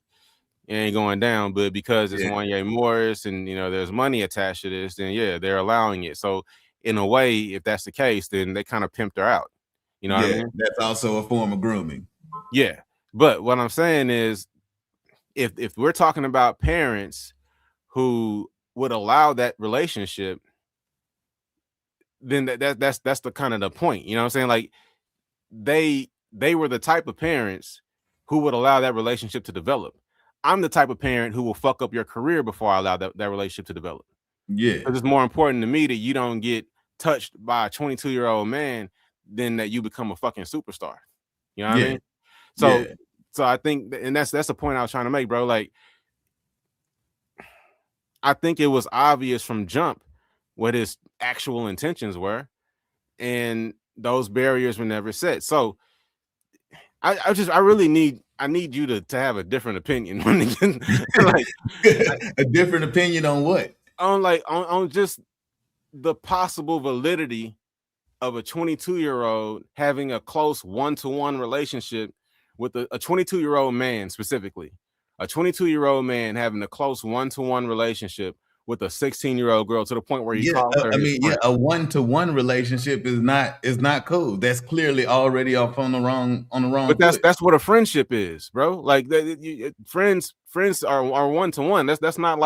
It ain't going down, but because it's Wanye Morris and there's money attached to this, then yeah, they're allowing it. So in a way, if that's the case, then they kind of pimped her out. You know what I mean? That's also a form of grooming. Yeah. But what I'm saying is, if we're talking about parents who would allow that relationship, then that's the kind of the point. You know what I'm saying? Like they were the type of parents who would allow that relationship to develop. I'm the type of parent who will fuck up your career before I allow that relationship to develop. Yeah. Because it's more important to me that you don't get touched by a 22-year-old man than that you become a fucking superstar. You know what I mean? So I think, and that's the point I was trying to make, bro. Like, I think it was obvious from jump what his actual intentions were, and those barriers were never set. So I need you to have a different opinion. Like a different opinion on what? On just the possible validity of a 22-year-old having a close one-to-one relationship with a 22-year-old man, specifically. A 22-year-old man having a close one-to-one relationship with a 16-year-old girl, to the point where he calls her his friend. A one-to-one relationship is not cool. That's clearly already off on the wrong But that's what a friendship is, bro. Like friends are one-to-one. That's not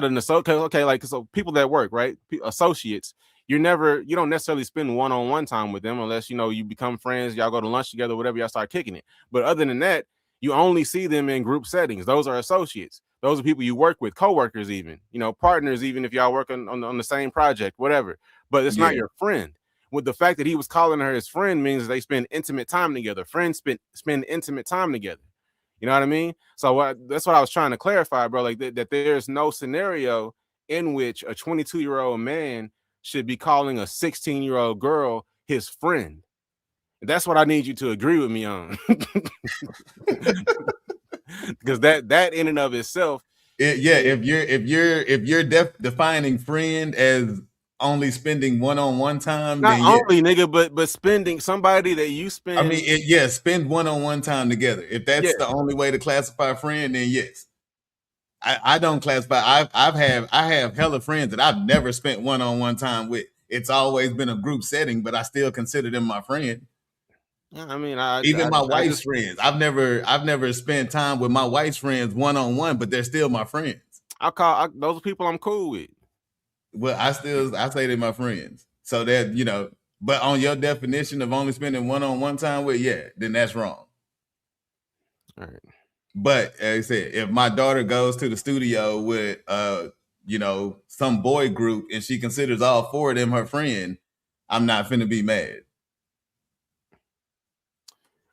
an associate. Okay, like, so people that work, right? Associates. You don't necessarily spend one-on-one time with them unless you become friends, y'all go to lunch together, whatever, y'all start kicking it. But other than that, you only see them in group settings. Those are associates. Those are people you work with, coworkers, even partners, even if y'all work on the same project, whatever. But it's not your friend. With the fact that he was calling her his friend means they spend intimate time together. Friends spend intimate time together. You know what I mean? So that's what I was trying to clarify, bro. Like that there's no scenario in which a 22-year-old man should be calling a 16-year-old girl his friend. That's what I need you to agree with me on. Because that in and of itself. If you're defining friend as only spending one-on-one time, not then only nigga, but spending somebody that you spend. I mean, spend one-on-one time together. If that's the only way to classify a friend, then yes. I don't classify. I have hella friends that I've never spent one-on-one time with. It's always been a group setting, but I still consider them my friend. I mean, even my wife's friends. I've never spent time with my wife's friends one-on-one, but they're still my friends. Those people I'm cool with. Well, I say they're my friends. So that but on your definition of only spending one-on-one time with, then that's wrong. All right. But as I said, if my daughter goes to the studio with some boy group and she considers all four of them her friend, I'm not finna be mad.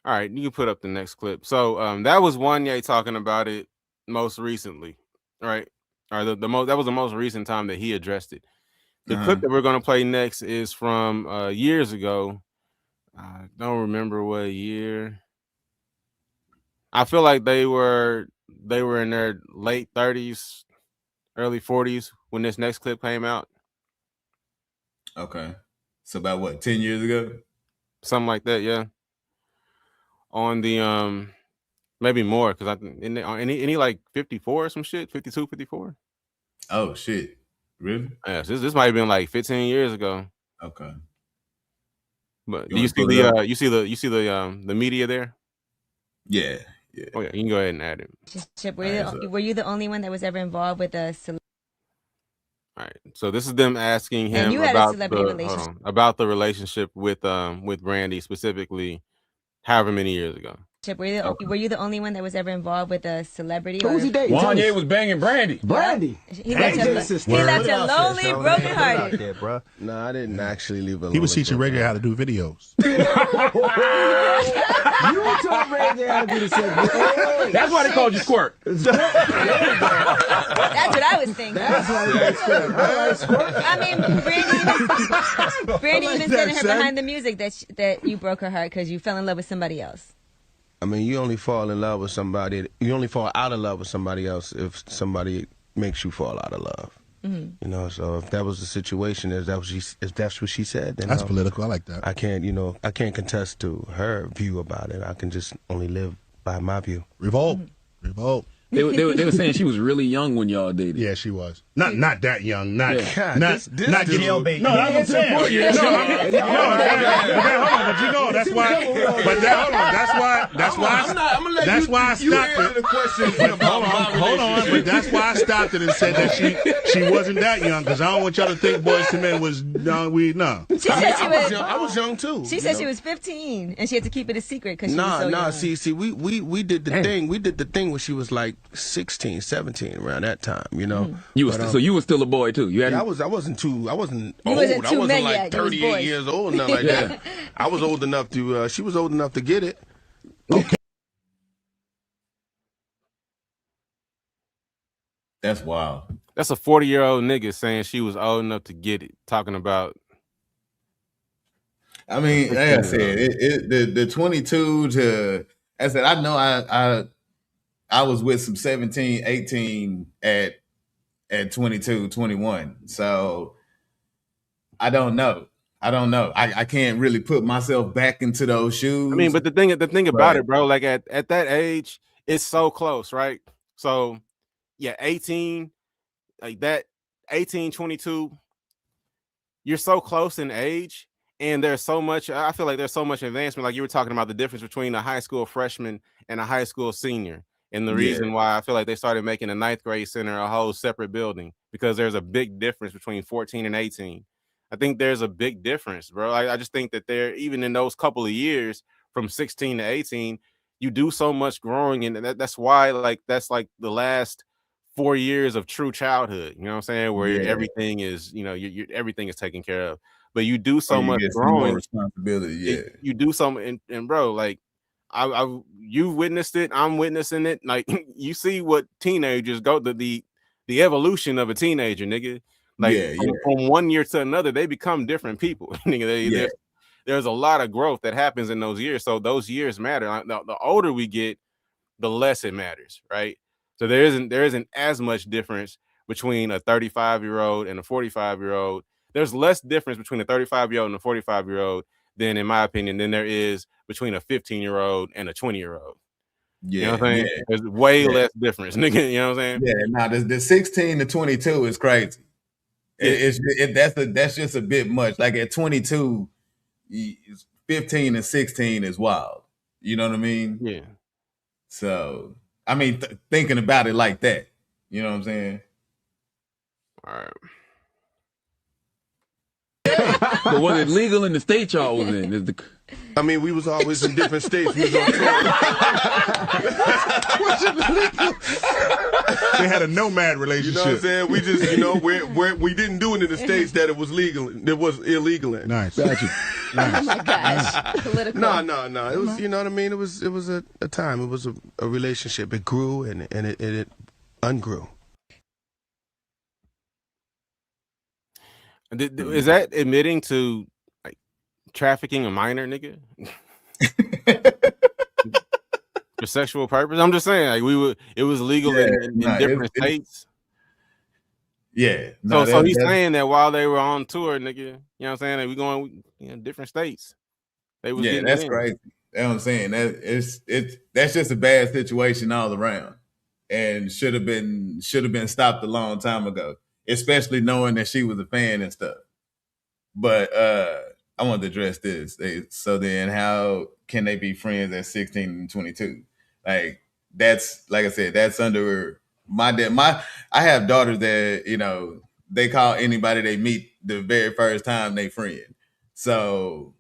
All right, you can put up the next clip. So that was Wanye talking about it most recently, right? Or the most that was the most recent time that he addressed it. The clip that we're gonna play next is from years ago. I don't remember what year. I feel like they were in their late 30s, early 40s when this next clip came out. Okay. So about what, 10 years ago? Something like that, yeah. On the maybe more, because I think any like 54 or some shit, 52, 54. Oh shit. Really? Yeah, this might have been like 15 years ago. Okay. But do you see the you see the media there? Yeah. Yeah. Oh yeah, you can go ahead and add it. Were you the only one that was ever involved with a celebrity? All right. So this is them asking him And you had a about celebrity the relationship. about the relationship with Brandy, specifically however many years ago. Were you the only one that was ever involved with a celebrity? Who was he dating? Wanye was banging Brandy. Brandy. He left you lonely, broken hearted. No, I didn't actually leave alone. He was teaching Ray J how to do videos. You told Ray J how to do the same. That's why they called you Squirt. That's what I was thinking. That's why you Squirt. I mean, Brandy even said in her behind the music that you broke her heart because you fell in love with somebody else. I mean, you only fall in love with somebody. You only fall out of love with somebody else if somebody makes you fall out of love. Mm-hmm. You know, so if that was the situation, if that's what she said, then that's political. I like that. I can't contest to her view about it. I can just only live by my view. Revolt, revolt. They were saying she was really young when y'all dated. Yeah, she was. Not that young. Not jailbait. No, that's what I'm saying. Hold on, but you know that's why. But that's why I stopped it. Hold on, but that's why I stopped it and said that she wasn't that young, because I don't want y'all to think Boys to Men was young. She said she was. I was young too. She said she was 15 and she had to keep it a secret because she was so young. See, we did the thing. We did the thing when she was like 16, 17, around that time, you know. Mm-hmm. So you were still a boy too. You had. Yeah, I wasn't old. I wasn't men like yet. 38 years old, nothing like that. I was old enough to. She was old enough to get it. Okay. That's wild. That's a 40-year-old nigga saying she was old enough to get it. Talking about. I mean, like I said, the 22 to. I said, I know I was with some 17, 18 at 22, 21. So I don't know. I can't really put myself back into those shoes. I mean, but the thing about it, bro, like at that age, it's so close, right? So yeah, 18, like that 18, 22, you're so close in age, and there's so much, I feel like there's so much advancement. Like you were talking about the difference between a high school freshman and a high school senior. And the reason why I feel like they started making the 9th grade center a whole separate building, because there's a big difference between 14 and 18. I think there's a big difference, bro. I just think that they're, even in those couple of years from 16 to 18, you do so much growing. And that's why, like, that's like the last 4 years of true childhood, you know what I'm saying? Where everything is, you know, everything is taken care of. But you do so much growing. Responsibility, you do something, and bro, like, you witnessed it. I'm witnessing it. Like, you see what teenagers go to, the evolution of a teenager, nigga. Like from 1 year to another, they become different people. Nigga, there's a lot of growth that happens in those years. So those years matter. The older we get, the less it matters, right? So there isn't as much difference between a 35-year-old and a 45-year-old. There's less difference between a 35-year-old and a 45-year-old than, in my opinion, than there is between a 15-year-old and a 20-year-old. You know what I'm saying? There's way less difference, nigga. You know what I'm saying? Yeah, now the 16 to 22 is crazy. That's just a bit much. Like at 22, 15 and 16 is wild. You know what I mean? Yeah. So, I mean, thinking about it like that, you know what I'm saying? All right. But was it legal in the state y'all was in? I mean, we was always in different states. We was on tour. They had a nomad relationship. You know what I'm saying? We just, we didn't do it in the states that it was legal. It was illegal in. Nice. Gotcha. Nice. Oh my gosh. Political. No. It was, you know what I mean? It was a time. It was a relationship. It grew and it ungrew. Is that admitting to like trafficking a minor, nigga? For sexual purpose? I'm just saying, like it was legal in different states. Yeah. So he's saying that while they were on tour, nigga, you know what I'm saying? Like we going different states. They was that's crazy. That's what I'm saying. That's just a bad situation all around. And should have been stopped a long time ago. Especially knowing that she was a fan and stuff. But I want to address this. So then how can they be friends at 16 and 22? Like that's, like I said, that's under my dad. I have daughters that, they call anybody they meet the very first time they friend. So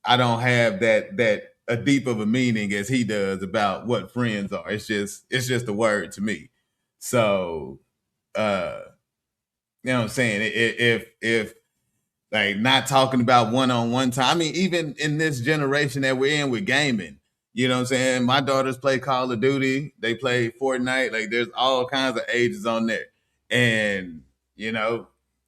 I don't have that a deep of a meaning as he does about what friends are. It's just a word to me. So you know what I'm saying? If like not talking about one-on-one time. I mean, even in this generation that we're in with gaming, you know what I'm saying? My daughters play Call of Duty. They play Fortnite. Like there's all kinds of ages on there. And,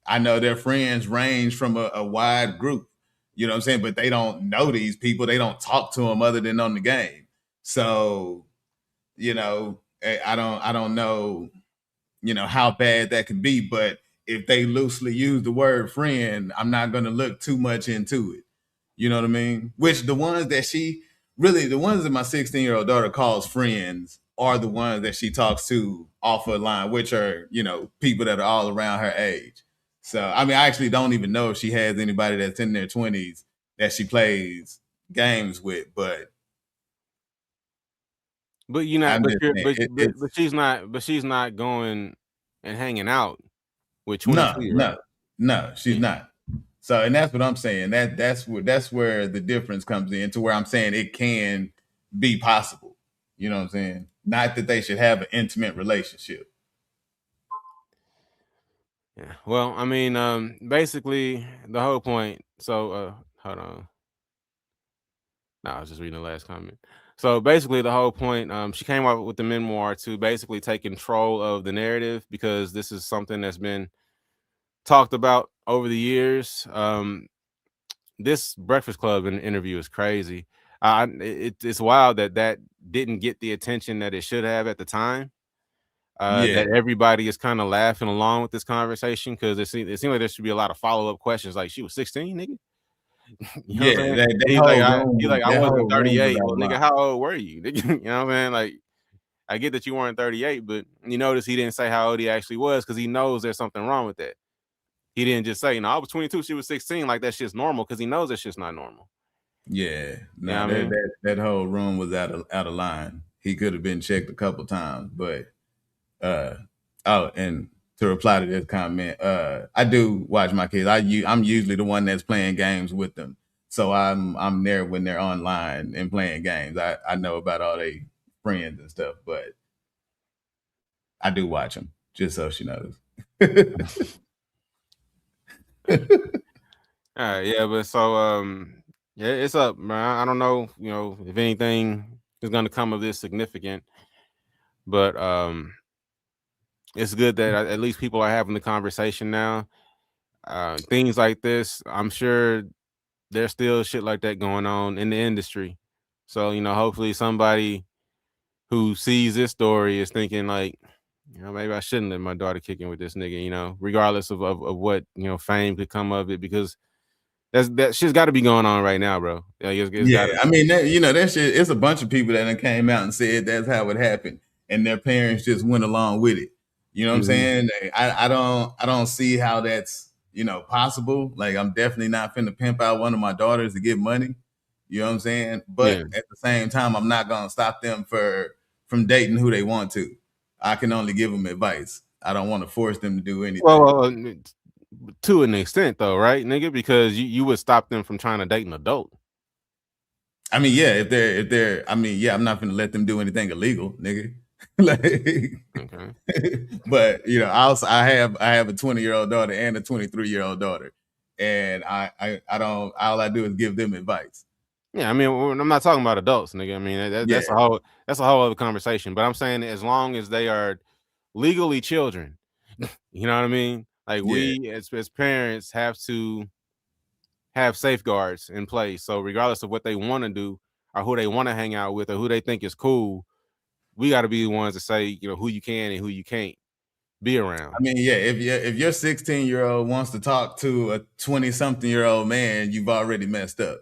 I know their friends range from a wide group, you know what I'm saying? But they don't know these people. They don't talk to them other than on the game. So, I don't know, how bad that can be, but if they loosely use the word friend, I'm not going to look too much into it. You know what I mean? Which the ones that my 16-year-old daughter calls friends are the ones that she talks to off her line, which are, people that are all around her age. So, I mean, I actually don't even know if she has anybody that's in their 20s that she plays games with, but she's not going and hanging out with 22. No, she's not. So, and that's what I'm saying. That's where the difference comes in, to where I'm saying it can be possible. You know what I'm saying? Not that they should have an intimate relationship. Yeah. Well, I mean, basically the whole point. So, hold on. No, I was just reading the last comment. So basically the whole point, she came up with the memoir to basically take control of the narrative, because this is something that's been talked about over the years. This Breakfast Club interview is crazy. It's wild that didn't get the attention that it should have at the time. That everybody is kind of laughing along with this conversation, because it seemed like there should be a lot of follow-up questions, like, she was 16, nigga. He's like, I wasn't 38. Well, nigga, how old were you? You know what I'm saying? Like, I get that you weren't 38, but you notice he didn't say how old he actually was, because he knows there's something wrong with that. He didn't just say, I was 22, she was 16, like that shit's normal, because he knows that shit's not normal. Yeah. No, that whole room was out of line. He could have been checked a couple times, but and to reply to this comment, I do watch my kids. I'm usually the one that's playing games with them. So I'm there when they're online and playing games. I know about all their friends and stuff, but I do watch them just so she knows. All right, yeah, but so yeah, it's up, man. I don't know, if anything is going to come of this significant, but it's good that at least people are having the conversation now. Things like this, I'm sure there's still shit like that going on in the industry. So, hopefully somebody who sees this story is thinking like, maybe I shouldn't let my daughter kick in with this nigga, regardless of what, fame could come of it, because that shit's got to be going on right now, bro. I mean, that shit, it's a bunch of people that came out and said that's how it happened, and their parents just went along with it. You know what I'm saying? I don't see how that's, possible. Like, I'm definitely not finna pimp out one of my daughters to get money. You know what I'm saying? But at the same time, I'm not gonna stop them from dating who they want to. I can only give them advice. I don't want to force them to do anything. Well, to an extent, though, right, nigga? Because you would stop them from trying to date an adult. I mean, yeah, if they're, I mean, yeah, I'm not gonna let them do anything illegal, nigga. Like, Okay. but you know, I have a 20-year-old daughter and a 23-year-old daughter, and I don't. All I do is give them advice. Yeah, I mean, I'm not talking about adults, nigga. I mean, that's Yeah. a whole other conversation. But I'm saying as long as they are legally children, you know what I mean? Like Yeah. we as parents have to have safeguards in place. So regardless of what they want to do or who they want to hang out with or who they think is cool, we got to be the ones to say, you know, who you can and who you can't be around. I mean, yeah, if your 16-year-old wants to talk to a 20-something-year-old man, you've already messed up.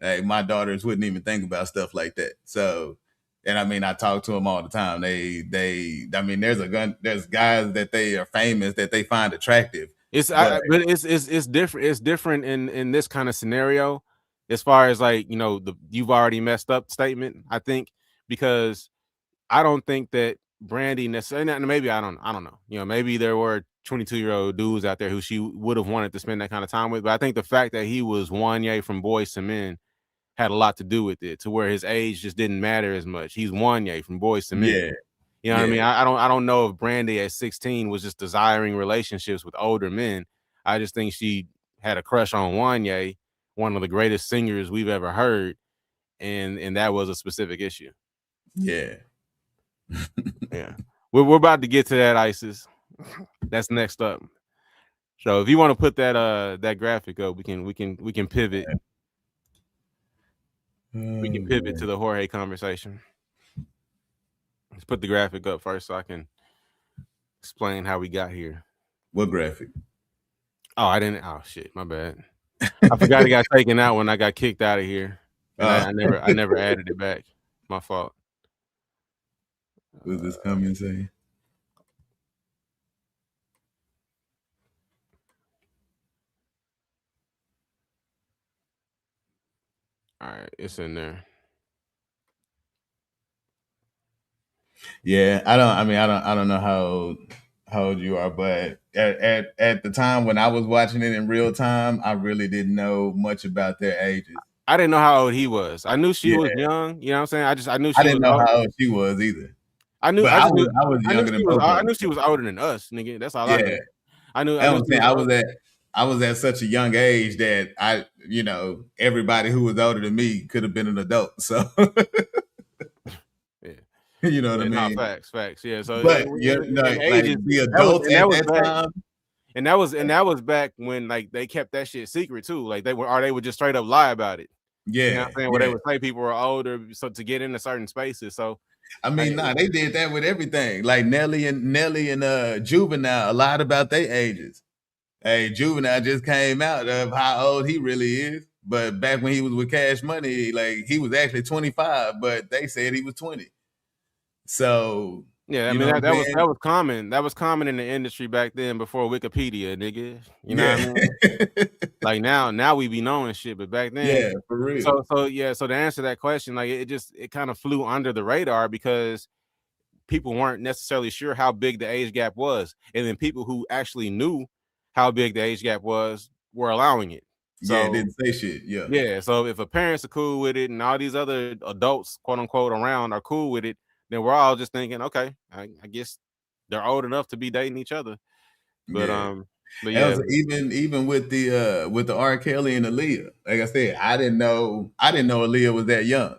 Like my daughters wouldn't even think about stuff like that. So, and I mean, I talk to them all the time. I mean, there's guys that they are famous that they find attractive. But it's different. It's different in this kind of scenario, as far as like, you know, the you've already messed up statement. I think because I don't think that Brandy necessarily. Maybe I don't know. You know, maybe there were 22-year-old dudes out there who she would have wanted to spend that kind of time with. But I think the fact that he was Wanye from Boyz II Men had a lot to do with it, to where his age just didn't matter as much. He's Wanye from Boyz II Men. Yeah. You know what I mean? I don't know if Brandy at 16 was just desiring relationships with older men. I just think she had a crush on Wanye, one of the greatest singers we've ever heard, and that was a specific issue. Yeah. Yeah. We're about to get to that, ISIS. That's next up. So if you want to put that graphic up, we can pivot. We can pivot to the Jorge conversation. Let's put the graphic up first so I can explain how we got here. What graphic? Oh, I didn't. Oh shit, my bad. I forgot it got taken out when I got kicked out of here. And I never added it back. My fault. What does this comment say? All right, it's in there. Yeah, I don't know how old you are, but at the time when I was watching it in real time, I really didn't know much about their ages. I didn't know how old he was. I knew she was young. You know what I'm saying? I knew she I didn't know old. how old she was either. I knew I was younger than both. I knew she was older than us, nigga. That's all I knew. I knew I was at such a young age that you know, everybody who was older than me could have been an adult. So yeah. You know what I mean? No, facts. Yeah. So but the adults at that time. And that was back when like they kept that shit secret too. Like they would just straight up lie about it. Yeah. You know what I'm saying? Where they would say people were older so to get into certain spaces. So I mean, they did that with everything. Like Nelly and Juvenile, a lot about their ages. Hey, Juvenile just came out of how old he really is. But back when he was with Cash Money, like he was actually 25, but they said he was 20. So yeah, I mean that was common. That was common in the industry back then before Wikipedia, nigga. You know what I mean? Like now we be knowing shit, but back then, yeah, for real. So to answer that question, like it kind of flew under the radar because people weren't necessarily sure how big the age gap was, and then people who actually knew how big the age gap was were allowing it. So, yeah, it didn't say shit. Yeah. Yeah. So if a parents are cool with it and all these other adults, quote unquote, around are cool with it, then we're all just thinking, okay, I guess they're old enough to be dating each other. But yeah, even with the R. Kelly and Aaliyah, like I said, I didn't know Aaliyah was that young.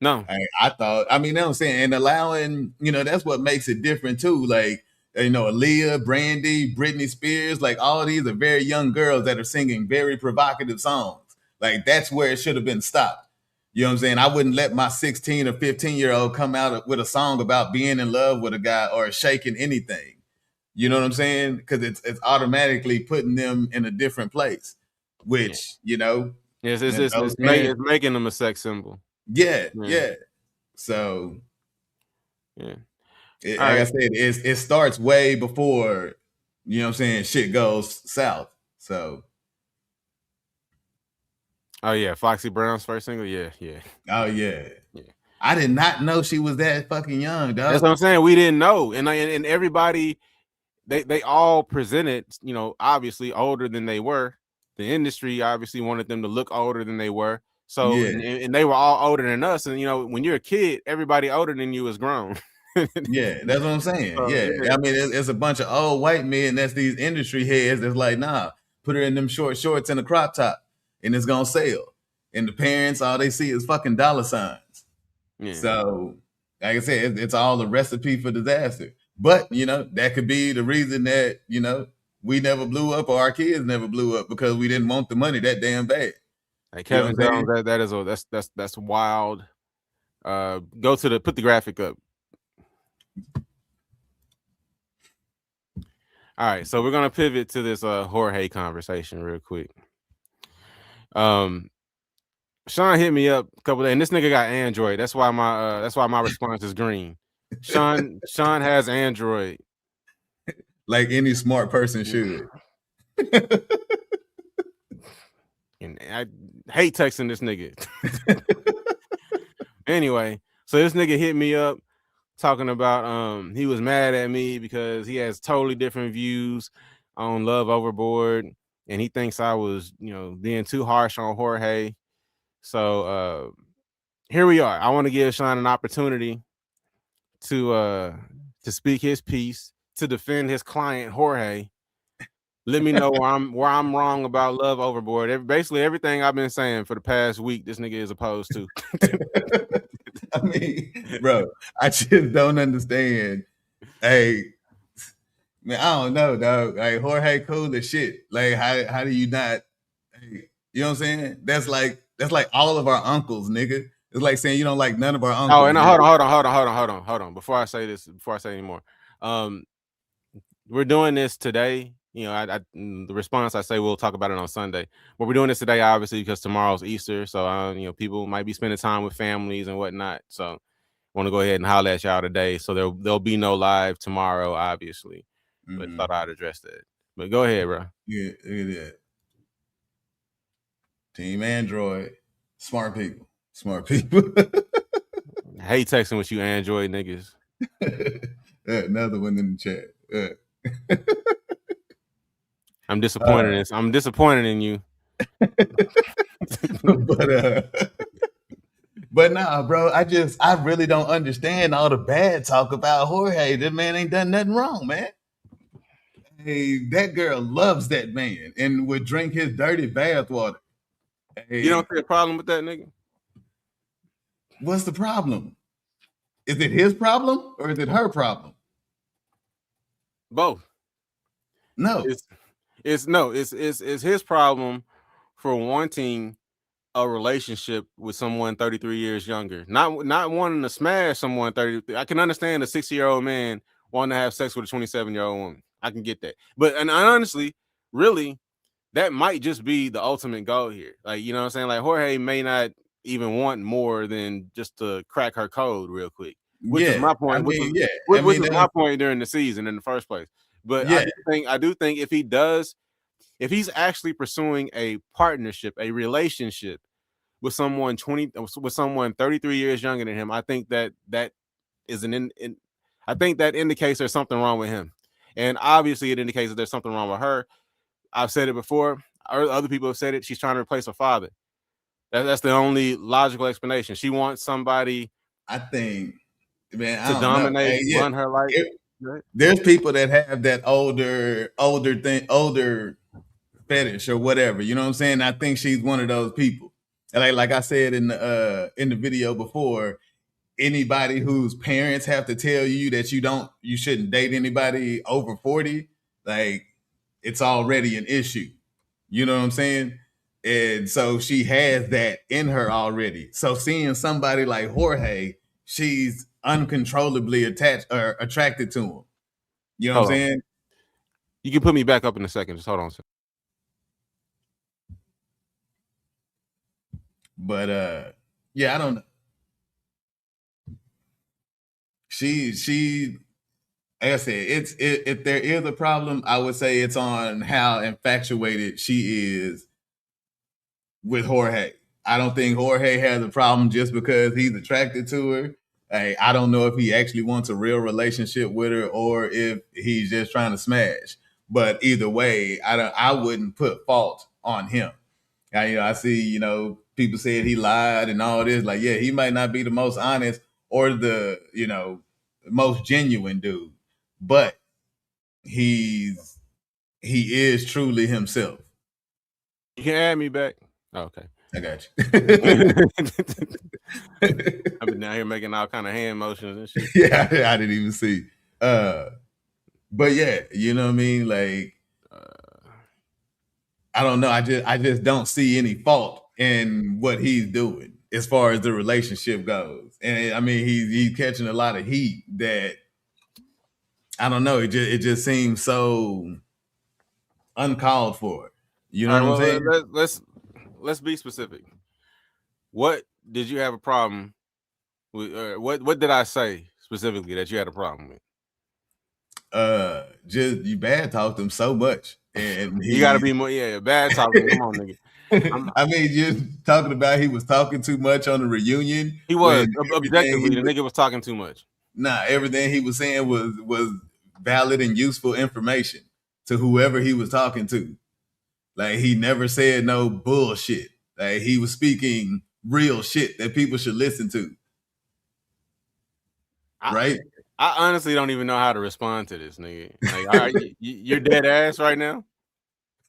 No, I thought, I mean, you know what I'm saying, and allowing, you know, that's what makes it different too. Like, you know, Aaliyah, Brandy, Britney Spears, like all these are very young girls that are singing very provocative songs. Like that's where it should have been stopped. You know what I'm saying? I wouldn't let my 16 or 15-year-old come out with a song about being in love with a guy or shaking anything. You know what I'm saying? Because it's automatically putting them in a different place, which, you know. Yes, it's making them a sex symbol. Yeah. So, yeah. Like I said, it starts way before, you know what I'm saying, shit goes south. So. Oh yeah, Foxy Brown's first single. Yeah. Oh yeah. I did not know she was that fucking young, dog. That's what I'm saying. We didn't know, and everybody, they all presented, you know, obviously older than they were. The industry obviously wanted them to look older than they were. So and they were all older than us, and you know, when you're a kid, everybody older than you is grown. Yeah, that's what I'm saying. So, yeah, I mean, it's a bunch of old white men that's these industry heads that's like, nah, put her in them short shorts and a crop top, and it's gonna sell. And the parents, all they see is fucking dollar signs. Yeah. So, like I said, it's all a recipe for disaster. But you know, that could be the reason that you know we never blew up or our kids never blew up because we didn't want the money that damn bad. Like Kevin Jones, that's wild. Go to put the graphic up. All right, so we're gonna pivot to this Jorge conversation real quick. Sean hit me up a couple days, and this nigga got Android. That's why my response is green. Sean has Android. Like any smart person should. And I hate texting this nigga. Anyway, so this nigga hit me up talking about he was mad at me because he has totally different views on Love Overboard, and he thinks I was, you know, being too harsh on Jorge. So here we are. I want to give Sean an opportunity to speak his piece, to defend his client Jorge. Let me know where I'm wrong about Love Overboard. Basically everything I've been saying for the past week, this nigga is opposed to. I mean, bro, I just don't understand. Hey, man, I don't know, dog. Like Jorge cool as shit. Like how do you not? Hey, you know what I'm saying? That's like all of our uncles, nigga. It's like saying you don't like none of our uncles. Oh, and hold on. Before I say any more, we're doing this today. You know, the response I say we'll talk about it on Sunday, but we're doing this today, obviously, because tomorrow's Easter. So, you know, people might be spending time with families and whatnot. So, I want to go ahead and holler at y'all today. So there'll be no live tomorrow, obviously. But thought I'd address that. But go ahead, bro. Yeah, look at that. Team Android, smart people. I hate texting with you Android niggas. Another one in the chat. I'm disappointed. I'm disappointed in you. But nah, bro, I really don't understand all the bad talk about Jorge. That man ain't done nothing wrong, man. Hey, that girl loves that man and would drink his dirty bathwater. Hey, you don't see a problem with that nigga? What's the problem? Is it his problem or is it her problem? Both. No. It's his problem for wanting a relationship with someone 33 years younger. Not wanting to smash someone 33. I can understand a 60-year-old man wanting to have sex with a 27-year-old woman. I can get that. But and honestly, really, that might just be the ultimate goal here. Like, you know what I'm saying? Like Jorge may not even want more than just to crack her code real quick. Which is my point. Which is my point during the season in the first place. But I do think if he's actually pursuing a partnership, a relationship with someone 33 years younger than him, I think that is I think that indicates there's something wrong with him. And obviously it indicates that there's something wrong with her. I've said it before. Other people have said it. She's trying to replace her father. That's the only logical explanation. She wants somebody, I think, man, to dominate, run her life. There's people that have that older fetish or whatever. You know what I'm saying? I think she's one of those people. And like I said in the video before, anybody whose parents have to tell you that you shouldn't date anybody over 40, like it's already an issue. You know what I'm saying? And so she has that in her already. So seeing somebody like Jorge, she's uncontrollably attracted to him. You know what I'm saying? You can put me back up in a second. Just hold on a second. But yeah, I don't know. She like I said, if there is a problem, I would say it's on how infatuated she is with Jorge. I don't think Jorge has a problem just because he's attracted to her. I don't know if he actually wants a real relationship with her or if he's just trying to smash. But either way, I wouldn't put fault on him. I see, people said he lied and all this. Like, yeah, he might not be the most honest or the, most genuine dude, but he is truly himself. You can add me back. Oh, okay. I got you. I've been down here making all kind of hand motions and shit. Yeah, I didn't even see. But yeah, you know what I mean? Like, I don't know. I just don't see any fault in what he's doing as far as the relationship goes. And I mean, he's catching a lot of heat that I don't know. It just seems so uncalled for. You know what I'm saying? Let's be specific. What did you have a problem with? What did I say specifically that you had a problem with? Just you bad talked him so much, and you got to be more. Yeah, bad talking. Come on, nigga. I mean, just talking about he was talking too much on the reunion. He was objectively the nigga was talking too much. Nah, everything he was saying was valid and useful information to whoever he was talking to. Like, he never said no bullshit. Like, he was speaking real shit that people should listen to. Right? I honestly don't even know how to respond to this, nigga. Like, you're dead ass right now.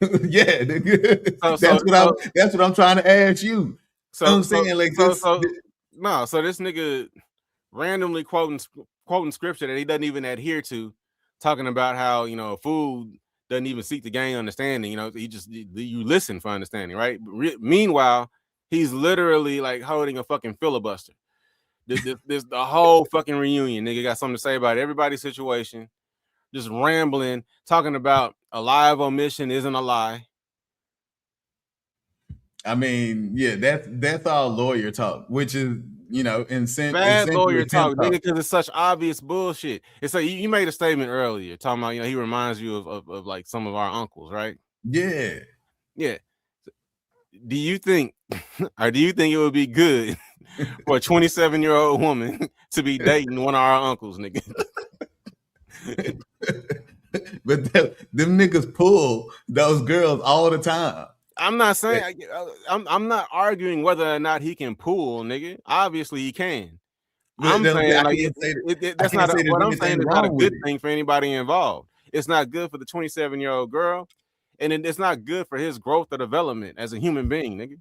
Yeah, nigga. That's what I'm trying to ask you. So I'm saying, like, so this nigga randomly quoting scripture that he doesn't even adhere to, talking about how food doesn't even seek to gain understanding. You listen for understanding, right? Meanwhile, he's literally like holding a fucking filibuster. This the whole fucking reunion, nigga got something to say about everybody's situation, just rambling, talking about a lie of omission isn't a lie. I mean, yeah, that's all lawyer talk, which is bad lawyer talk, nigga, because it's such obvious bullshit. It's like you made a statement earlier talking about he reminds you of like some of our uncles, right? Yeah. Do you think it would be good for a 27-year-old woman to be dating one of our uncles, nigga? But them niggas pull those girls all the time. I'm not saying I'm not arguing whether or not he can pull, nigga. Obviously he can. I'm saying that's not what I'm saying. It's not a good thing for anybody involved. It's not good for the 27-year-old girl, and it's not good for his growth or development as a human being, nigga.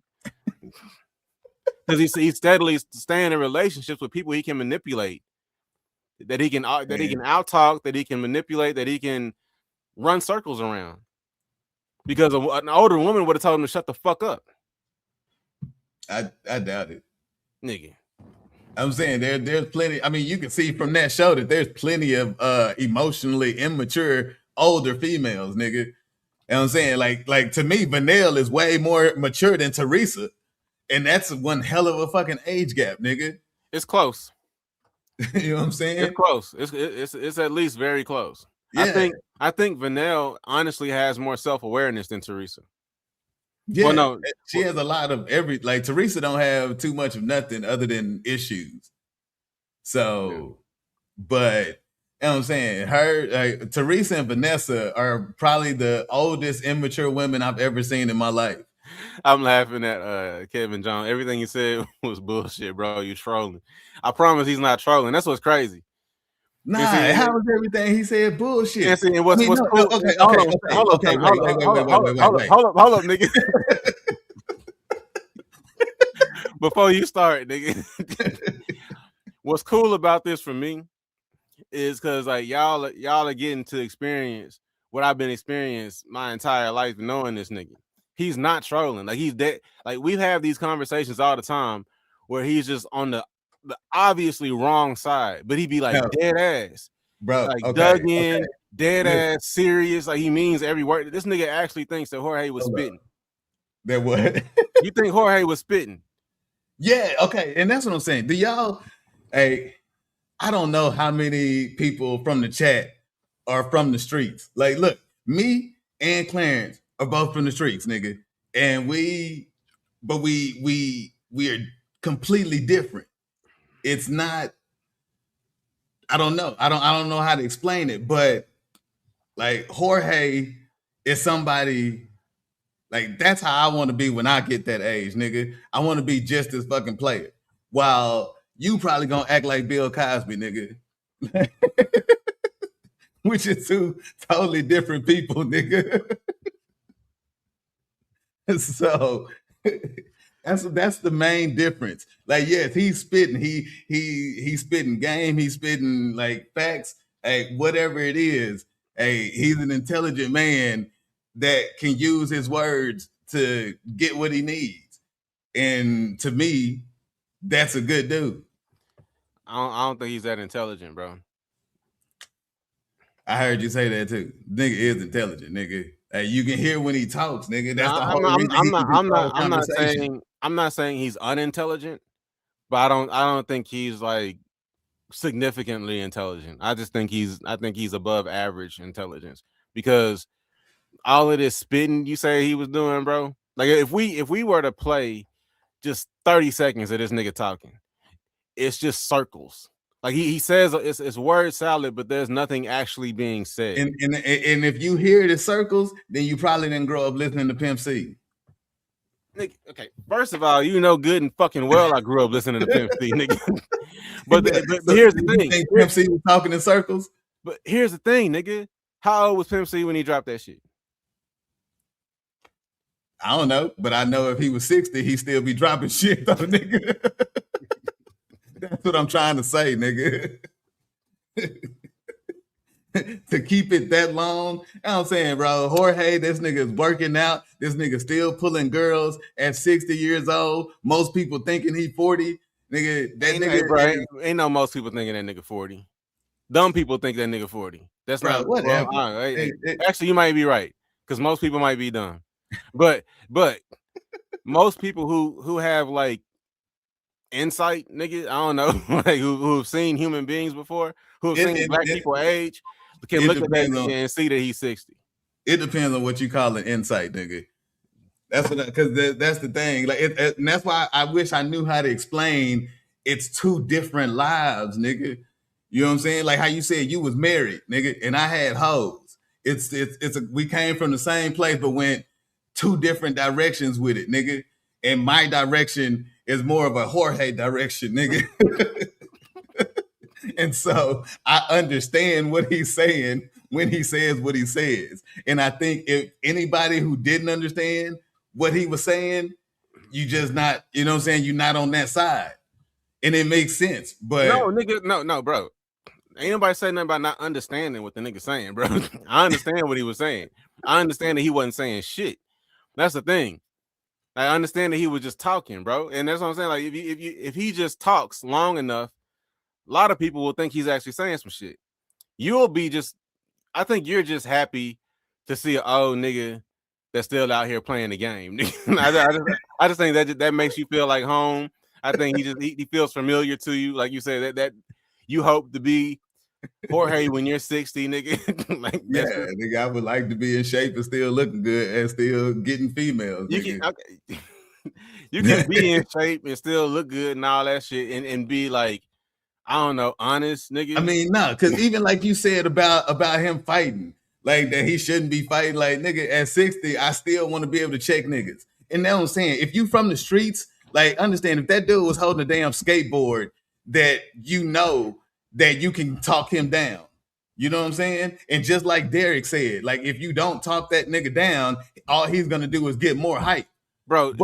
Because he's steadily staying in relationships with people he can manipulate, that he can out-talk, that he can manipulate, that he can run circles around. Because an older woman would have told him to shut the fuck up. I doubt it, nigga. I'm saying there's plenty. I mean, you can see from that show that there's plenty of emotionally immature older females, nigga. You know what I'm saying? Like to me, Vanille is way more mature than Teresa, and that's one hell of a fucking age gap, nigga. It's close. You know what I'm saying? It's close. It's at least very close. Yeah. I think Vanille honestly has more self-awareness than Teresa. Yeah, well, no, she has a lot of like Teresa don't have too much of nothing other than issues. So, but you know what I'm saying? Teresa and Vanessa are probably the oldest immature women I've ever seen in my life. I'm laughing at Kevin John. Everything you said was bullshit, bro. You trolling. I promise he's not trolling. That's what's crazy. Nah, how was everything he said bullshit? Yes, and what's cool? Okay, hold up, nigga. Before you start, nigga. What's cool about this for me is because like y'all are getting to experience what I've been experiencing my entire life knowing this nigga. He's not trolling. Like he's dead. Like we have these conversations all the time where he's just on the obviously wrong side, but he be like dead ass, bro, like dug in, dead ass, serious. Like he means every word. This nigga actually thinks that Jorge was spitting. That what? You think Jorge was spitting? Yeah, okay, and that's what I'm saying. Do y'all? Hey, I don't know how many people from the chat are from the streets. Like, look, me and Clarence are both from the streets, nigga, and we are completely different. It's not. I don't know. I don't know how to explain it, but like Jorge is somebody Like, that's how I want to be when I get that age, nigga. I want to be just this fucking player. While you probably gonna act like Bill Cosby, nigga. Which is two totally different people, nigga. So that's the main difference. Like, yes, he's spitting. He's spitting game. He's spitting like facts. Hey, whatever it is. Hey, he's an intelligent man that can use his words to get what he needs. And to me, that's a good dude. I don't think he's that intelligent, bro. I heard you say that too. Nigga is intelligent, nigga. Hey, you can hear when he talks, nigga. That's the whole reason. I'm not saying he's unintelligent, but I don't think he's like significantly intelligent. I think he's above average intelligence, because all of this spitting you say he was doing, bro. Like, if we were to play just 30 seconds of this nigga talking, it's just circles. Like, he says it's word salad, but there's nothing actually being said. And if you hear the circles, then you probably didn't grow up listening to Pimp C. Nigga, okay, first of all, you know good and fucking well I grew up listening to Pimp C, nigga. but here's the thing. You think Pimp C was talking in circles? But here's the thing, nigga. How old was Pimp C when he dropped that shit? I don't know, but I know if he was 60, he'd still be dropping shit, though, nigga. That's what I'm trying to say, nigga. To keep it that long, I'm saying, bro, Jorge, this nigga is working out. This nigga still pulling girls at 60 years old. Most people thinking he 40. Nigga, that nigga, bro, ain't no most people thinking that nigga 40. Dumb people think that nigga 40. That's bro, not whatever. Actually, you might be right, because most people might be dumb. But most people who have like insight, nigga, I don't know, like who've seen human beings before, who've seen black people age, can look at that and see that he's 60. It depends on what you call an insight, nigga. That's what, because that's the thing. Like, and that's why I wish I knew how to explain it's two different lives, nigga. You know what I'm saying? Like how you said you was married, nigga, and I had hoes. We came from the same place, but went two different directions with it, nigga. And my direction is more of a Jorge direction, nigga. And so I understand what he's saying when he says what he says. And I think if anybody who didn't understand what he was saying, you just not, you know what I'm saying? You're not on that side. And it makes sense. But no, nigga, no, bro. Ain't nobody saying nothing about not understanding what the nigga saying, bro. I understand what he was saying. I understand that he wasn't saying shit. That's the thing. I understand that he was just talking, bro. And that's what I'm saying. Like, if he just talks long enough, a lot of people will think he's actually saying some shit. I think you're just happy to see an old nigga that's still out here playing the game. I just think that makes you feel like home. I think he feels familiar to you. Like you said, that you hope to be Jorge when you're 60, nigga. Like, yeah, nigga, I would like to be in shape and still looking good and still getting females. You can be in shape and still look good and all that shit and be like, I don't know, honest, nigga. I mean, no, because even like you said about him fighting, like that he shouldn't be fighting. Like, nigga, at 60, I still want to be able to check niggas. And that's what I'm saying. If you from the streets, like, understand, if that dude was holding a damn skateboard, that you know that you can talk him down. You know what I'm saying? And just like Derek said, like, if you don't talk that nigga down, all he's gonna do is get more hype. Bro,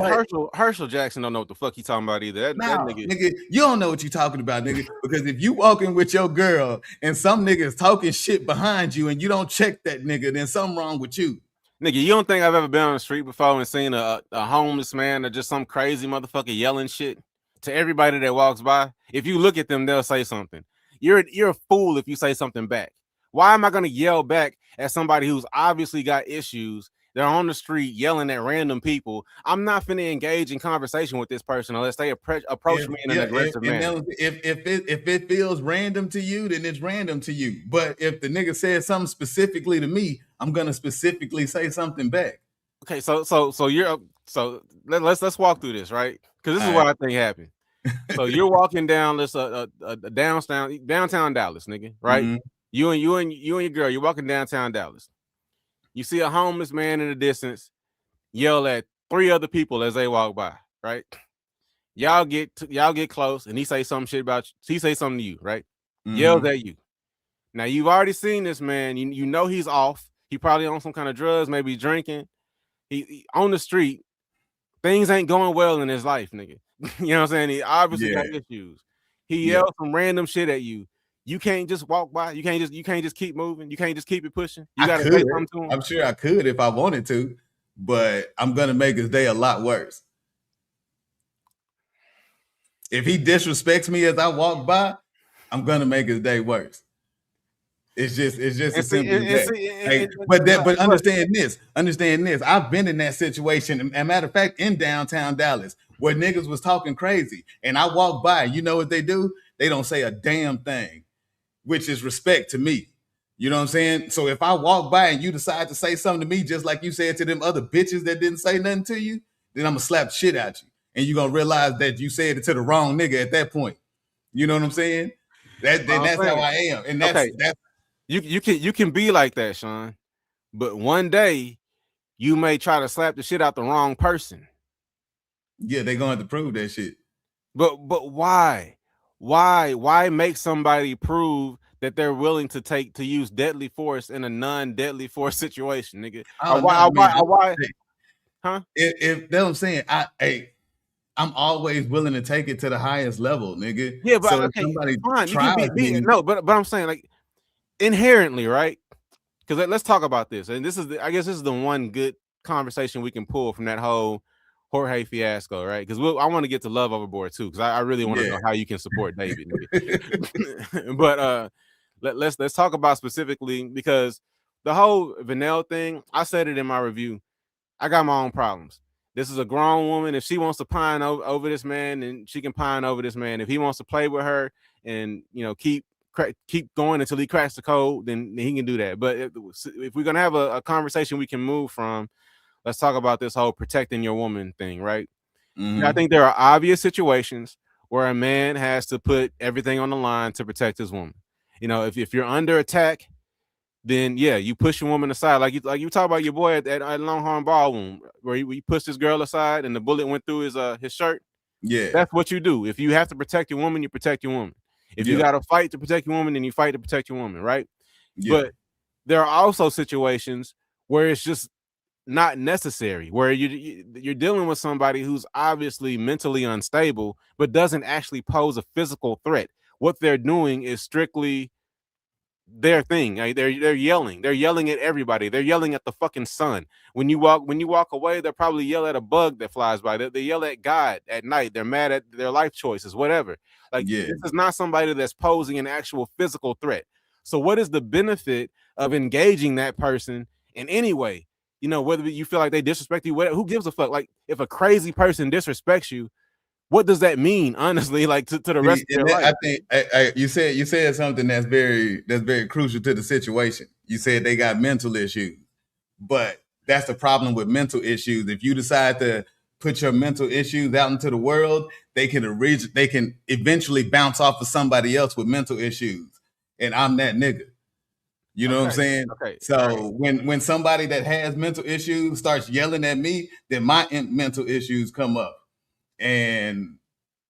Herschel Jackson don't know what the fuck he talking about either. That nigga, you don't know what you talking about, nigga. Because if you walking with your girl and some niggas talking shit behind you and you don't check that nigga, then something wrong with you. Nigga, you don't think I've ever been on the street before and seen a homeless man or just some crazy motherfucker yelling shit to everybody that walks by? If you look at them, they'll say something. You're a fool if you say something back. Why am I gonna yell back at somebody who's obviously got issues? They're on the street yelling at random people. I'm not finna engage in conversation with this person unless they approach me in an aggressive manner. If it feels random to you, then it's random to you. But if the nigga says something specifically to me, I'm gonna specifically say something back. Okay, so let's walk through this, right? Because this is what I think happened. So you're walking down this downtown Dallas, nigga, right? Mm-hmm. You and your girl, you're walking downtown Dallas. You see a homeless man in the distance. yell at 3 other people as they walk by, right? Y'all get close, and he say some shit about you. He say something to you, right? Yells at you. Now you've already seen this man. You know he's off. He probably on some kind of drugs, maybe drinking. He on the street. Things ain't going well in his life, nigga. You know what I'm saying? He obviously got issues. He yells some random shit at you. You can't just walk by. You can't just keep moving. You can't just keep it pushing. You gotta say something to him. I'm sure I could if I wanted to, but I'm gonna make his day a lot worse. If he disrespects me as I walk by, I'm gonna make his day worse. It's just as simple as that. But understand this. I've been in that situation. And matter of fact, in downtown Dallas, where niggas was talking crazy, and I walk by. You know what they do? They don't say a damn thing, which is respect to me. You know what I'm saying? So if I walk by and you decide to say something to me, just like you said to them other bitches that didn't say nothing to you, then I'm gonna slap the shit out you, and you're gonna realize that you said it to the wrong nigga at that point. You know what I'm saying? That's how I am, and that's. You can be like that, Sean, but one day you may try to slap the shit out the wrong person. Yeah, they're gonna have to prove that shit. But why? Why make somebody prove that they're willing to use deadly force in a non-deadly force situation, nigga? Why? Huh? If that's what I'm saying, I'm always willing to take it to the highest level, nigga. Yeah, but so okay, somebody fine. You can be no, but I'm saying, like, inherently, right? Because let's talk about this, and I guess this is the one good conversation we can pull from that whole Jorge fiasco, right? Because I want to get to Love Overboard too, because I really want to know how you can support David. But let's talk about specifically, because the whole Vanell thing, I said it in my review. I got my own problems. This is a grown woman. If she wants to pine over this man, then she can pine over this man. If he wants to play with her and keep going until he cracks the code, then he can do that. But if we're gonna have a conversation we can move from, let's talk about this whole protecting your woman thing, right? I think there are obvious situations where a man has to put everything on the line to protect his woman. If you're under attack, then yeah, you push your woman aside, like you talk about your boy at Longhorn Ballroom, where he pushed his girl aside and the bullet went through his shirt. Yeah, that's what you do. If you have to protect your woman, you protect your woman. If you got to fight to protect your woman, then you fight to protect your woman, right? Yeah. But there are also situations where it's just not necessary, where you're dealing with somebody who's obviously mentally unstable, but doesn't actually pose a physical threat. What they're doing is strictly their thing. They're yelling at everybody. They're yelling at the fucking sun. When you walk away, they'll probably yell at a bug that flies by. They yell at God at night. They're mad at their life choices, whatever. This is not somebody that's posing an actual physical threat. So what is the benefit of engaging that person in any way? Whether you feel like they disrespect you, whatever, who gives a fuck? Like, if a crazy person disrespects you, what does that mean, honestly, like to the rest of your life? I think you said something that's very crucial to the situation. You said they got mental issues, but that's the problem with mental issues. If you decide to put your mental issues out into the world, they can eventually bounce off of somebody else with mental issues, and I'm that nigga. You know what I'm saying? Okay. So when somebody that has mental issues starts yelling at me, then my mental issues come up. And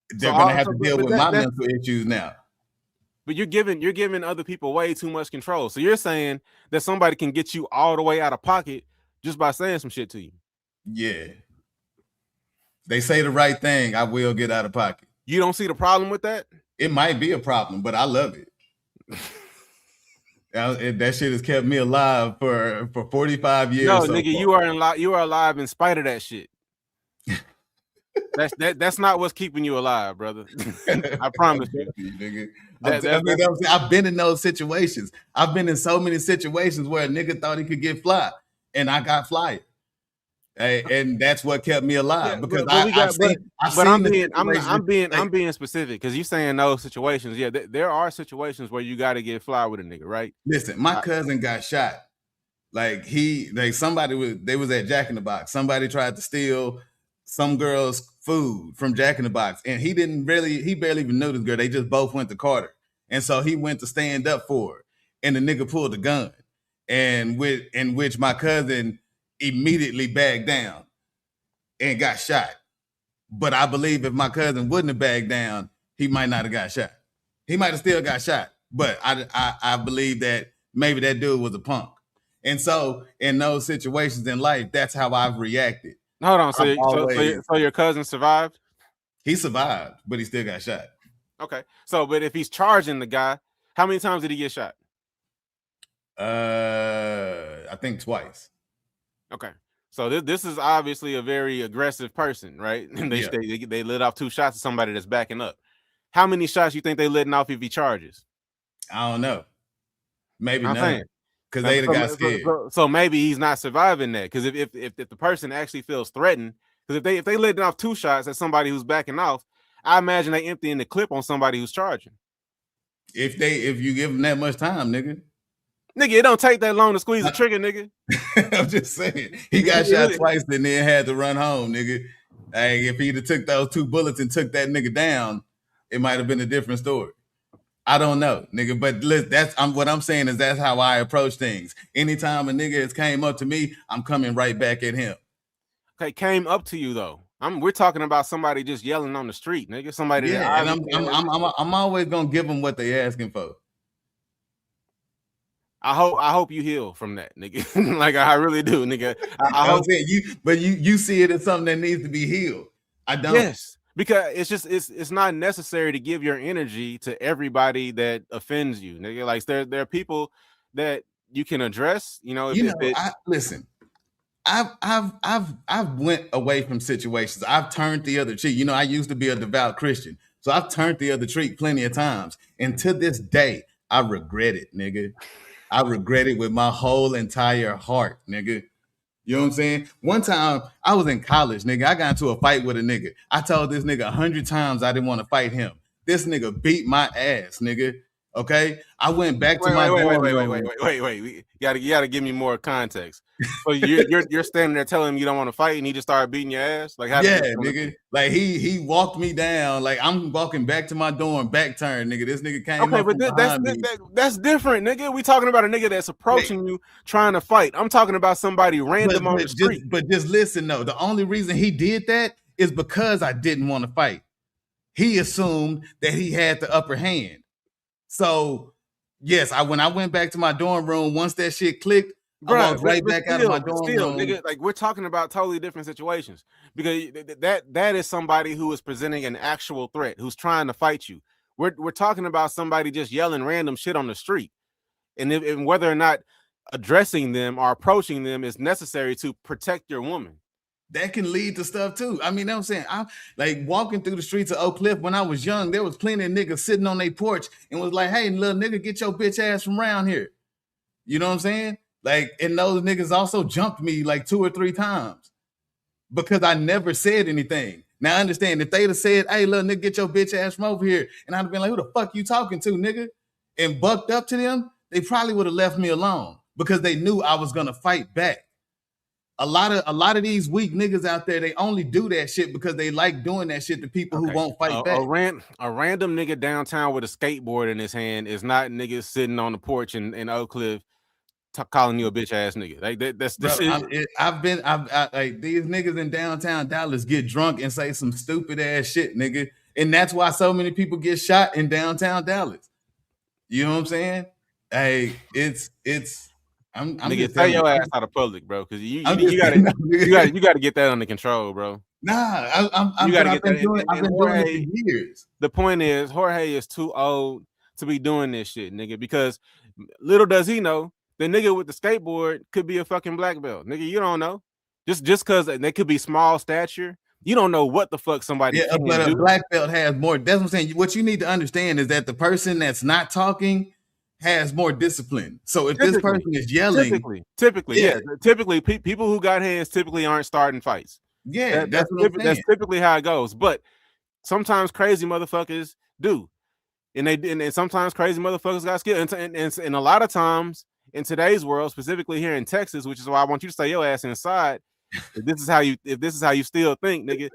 they're gonna have to deal with my mental issues now. But you're giving other people way too much control. So you're saying that somebody can get you all the way out of pocket just by saying some shit to you. Yeah. They say the right thing, I will get out of pocket. You don't see the problem with that? It might be a problem, but I love it. That shit has kept me alive for 45 years. No, nigga, you are alive in spite of that shit. That's not what's keeping you alive, brother. I promise you. Nigga. I've been in those situations. I've been in so many situations where a nigga thought he could get fly, and I got fly. And that's what kept me alive, because I'm being specific, because you're saying those situations. Yeah, there are situations where you got to get fly with a nigga, right? Listen, my cousin got shot. They was at Jack in the Box. Somebody tried to steal some girl's food from Jack in the Box, and he barely even knew this girl. They just both went to Carter, and so he went to stand up for her, and the nigga pulled a gun, in which my cousin immediately backed down. and got shot. But I believe if my cousin wouldn't have backed down, he might not have got shot. He might have still got shot. But I believe that maybe that dude was a punk. And so in those situations in life, that's how I've reacted. Hold on. So your cousin survived? He survived, but he still got shot. Okay. So, but if he's charging the guy, how many times did he get shot? I think twice. Okay. So this is obviously a very aggressive person, right? And they let off 2 shots at somebody that's backing up. How many shots you think they letting off if he charges? I don't know. Maybe none. Because they got scared. So maybe he's not surviving that. Because if the person actually feels threatened, because if they letting off 2 shots at somebody who's backing off, I imagine they emptying the clip on somebody who's charging. If you give them that much time, nigga. Nigga, it don't take that long to squeeze the trigger, nigga. I'm just saying. He got shot twice and then had to run home, nigga. Hey, if he'd have took those 2 bullets and took that nigga down, it might have been a different story. I don't know, nigga. But listen, what I'm saying is that's how I approach things. Anytime a nigga has came up to me, I'm coming right back at him. Okay, came up to you though. We're talking about somebody just yelling on the street, nigga. Somebody. Yeah, and I'm always gonna give them what they asking for. I hope you heal from that, nigga. Like I really do, nigga. I hope you see it as something that needs to be healed. I don't. Yes, because it's not necessary to give your energy to everybody that offends you, nigga. Like there are people that you can address. Listen. I've went away from situations. I've turned the other cheek. I used to be a devout Christian, so I've turned the other cheek plenty of times. And to this day, I regret it, nigga. I regret it with my whole entire heart, nigga. You know what I'm saying? One time I was in college, nigga. I got into a fight with a nigga. I told this nigga 100 times I didn't want to fight him. This nigga beat my ass, nigga. Okay, I went back to my dorm room. Wait. You gotta give me more context. So you're standing there telling him you don't want to fight, and he just started beating your ass. Like, nigga. Like he walked me down. Like I'm walking back to my dorm, back turn, nigga. This nigga came. Okay, but that's different, nigga. We talking about a nigga that's approaching you trying to fight. I'm talking about somebody random on the street. But just listen, though. The only reason he did that is because I didn't want to fight. He assumed that he had the upper hand. So, yes, when I went back to my dorm room, once that shit clicked, I walked right back out of my dorm room. Nigga, like we're talking about totally different situations because that is somebody who is presenting an actual threat, who's trying to fight you. We're talking about somebody just yelling random shit on the street, and whether or not addressing them or approaching them is necessary to protect your woman. That can lead to stuff too. I mean, you know what I'm saying? I'm like walking through the streets of Oak Cliff when I was young, there was plenty of niggas sitting on their porch and was like, hey, little nigga, get your bitch ass from around here. You know what I'm saying? Like, and those niggas also jumped me like 2 or 3 times because I never said anything. Now, I understand if they'd have said, hey, little nigga, get your bitch ass from over here. And I'd have been like, who the fuck you talking to, nigga? And bucked up to them, they probably would have left me alone because they knew I was going to fight back. A lot of these weak niggas out there, they only do that shit because they like doing that shit to people who won't fight back. A random nigga downtown with a skateboard in his hand is not niggas sitting on the porch in Oak Cliff calling you a bitch ass nigga. Like that's Bro, I've like these niggas in downtown Dallas get drunk and say some stupid ass shit, nigga, and that's why so many people get shot in downtown Dallas. You know what I'm saying? Hey, it's. I'm nigga, tell your ass out of public, bro, because you gotta get that under control, bro. Nah, I've been doing it for years. The point is, Jorge is too old to be doing this shit, nigga, because little does he know, the nigga with the skateboard could be a fucking black belt. Nigga, you don't know. Just because they could be small stature, you don't know what the fuck somebody can do. But a black belt has more. That's what I'm saying. What you need to understand is that the person that's not talking has more discipline. So if this person is yelling, typically people who got hands typically aren't starting fights. Yeah, that's typically how it goes. But sometimes crazy motherfuckers do, and sometimes crazy motherfuckers got skill. And a lot of times in today's world, specifically here in Texas, which is why I want you to stay your ass inside. If this is how you still think, nigga,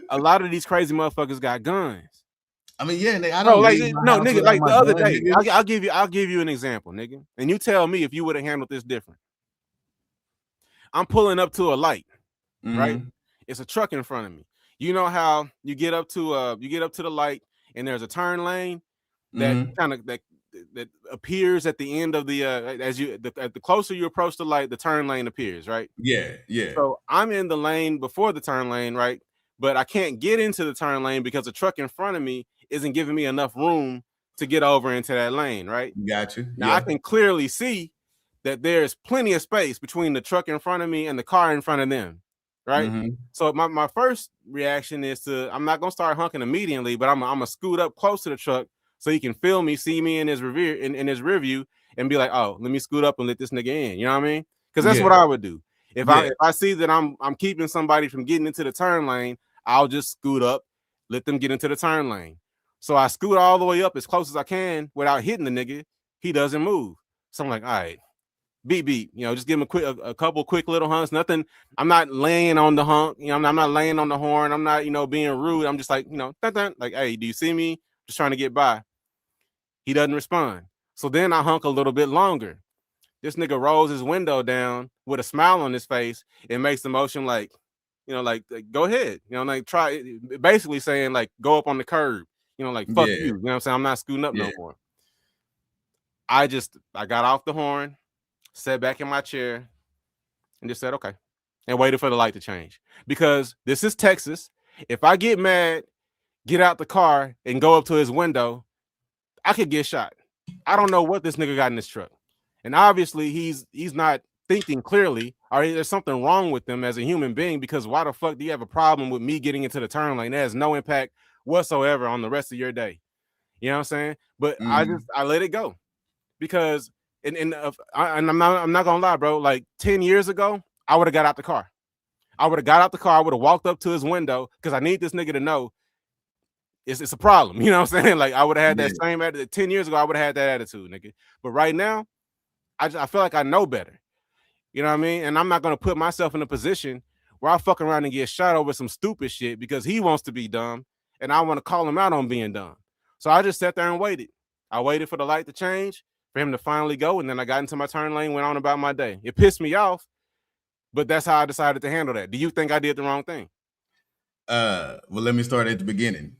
a lot of these crazy motherfuckers got guns. I mean, yeah, I don't nigga, like the other day, I'll give you an example, nigga, and you tell me if you would have handled this different. I'm pulling up to a light, right? It's a truck in front of me. You know how you get up to the light and there's a turn lane that kind of that appears at the end of the the closer you approach the light, the turn lane appears, right? Yeah. So I'm in the lane before the turn lane, right? But I can't get into the turn lane because the truck in front of me isn't giving me enough room to get over into that lane, right? Got you. Now I can clearly see that there's plenty of space between the truck in front of me and the car in front of them, right? So my first reaction is I'm not gonna start honking immediately, but I'm gonna scoot up close to the truck so he can feel me, see me in his rear view, and be like, oh, let me scoot up and let this nigga in. You know what I mean? Because that's what I would do. If I see that I'm keeping somebody from getting into the turn lane, I'll just scoot up, let them get into the turn lane. So I scoot all the way up as close as I can without hitting the nigga. He doesn't move. So I'm like, all right, beep, just give him a couple quick little hunks. Nothing. I'm not laying on the honk. I'm not laying on the horn. I'm not, being rude. I'm just like, like, hey, do you see me? Just trying to get by. He doesn't respond. So then I honk a little bit longer. This nigga rolls his window down with a smile on his face and makes the motion like, like go ahead, like try, basically saying like go up on the curb, like fuck you. You know what I'm saying? I'm not scooting up no more. I got off the horn, sat back in my chair, and just said okay, and waited for the light to change. Because this is Texas. If I get mad, get out the car and go up to his window, I could get shot. I don't know what this nigga got in this truck. And obviously he's not thinking clearly, or there's something wrong with them as a human being, because why the fuck do you have a problem with me getting into the turn lane? That has no impact whatsoever on the rest of your day. You know what I'm saying? But I let it go, because and I'm not gonna lie, bro. Like 10 years ago, I would have got out the car. I would have walked up to his window, because I need this nigga to know it's a problem. You know what I'm saying? Like I would have had that same attitude 10 years ago. I would have had that attitude, nigga. But right now, I feel like I know better. You know what I mean? And I'm not going to put myself in a position where I fuck around and get shot over some stupid shit because he wants to be dumb and I want to call him out on being dumb. So I just sat there and waited. I waited for the light to change, for him to finally go, and then I got into my turn lane, went on about my day. It pissed me off, but that's how I decided to handle that. Do you think I did the wrong thing? Well, let me start at the beginning.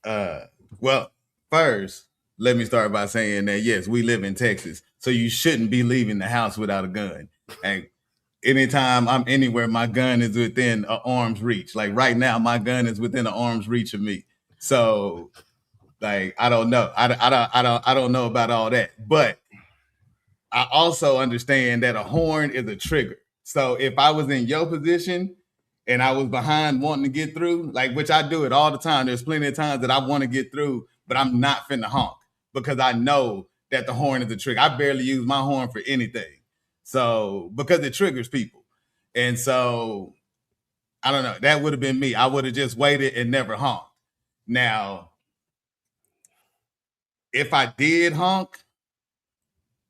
Well, first, let me start by saying that, yes, we live in Texas, so you shouldn't be leaving the house without a gun. And anytime I'm anywhere, my gun is within an arm's reach. Like right now, my gun is within an arm's reach of me. So, like, I don't know. I don't know about all that. But I also understand that a horn is a trigger. So if I was in your position and I was behind wanting to get through, like, which I do it all the time. There's plenty of times that I want to get through, but I'm not finna honk because I know that the horn is a trigger. I barely use my horn for anything. So, because it triggers people. And so, I don't know. That would have been me. I would have just waited and never honked. Now, if I did honk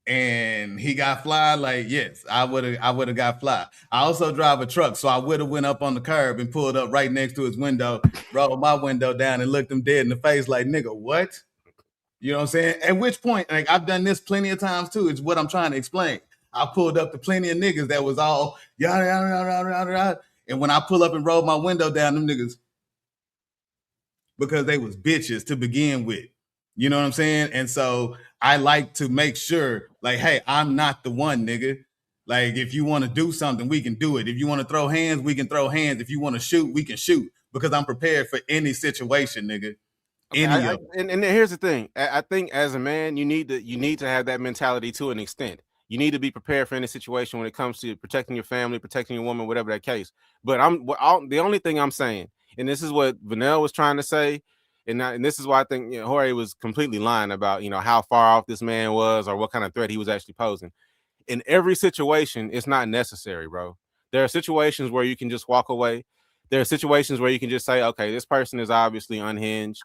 and he got fly, like, yes, I would have got fly. I also drive a truck, so I would have went up on the curb and pulled up right next to his window, rolled my window down and looked him dead in the face like, nigga, what? You know what I'm saying? At which point, like, I've done this plenty of times too. It's what I'm trying to explain. I pulled up to plenty of niggas that was all yada, yada, yada, yada, yada. And when I pull up and roll my window down, them niggas, because they was bitches to begin with. You know what I'm saying? And so I like to make sure, like, hey, I'm not the one, nigga. Like, if you want to do something, we can do it. If you want to throw hands, we can throw hands. If you want to shoot, we can shoot. Because I'm prepared for any situation, nigga. Okay, and here's the thing. I think as a man, you need to have that mentality to an extent. You need to be prepared for any situation when it comes to protecting your family, protecting your woman, whatever that case. But the only thing I'm saying, and this is what Vanell was trying to say, and this is why I think Jorge was completely lying about how far off this man was or what kind of threat he was actually posing. In every situation, it's not necessary, bro. There are situations where you can just walk away. There are situations where you can just say, okay, this person is obviously unhinged.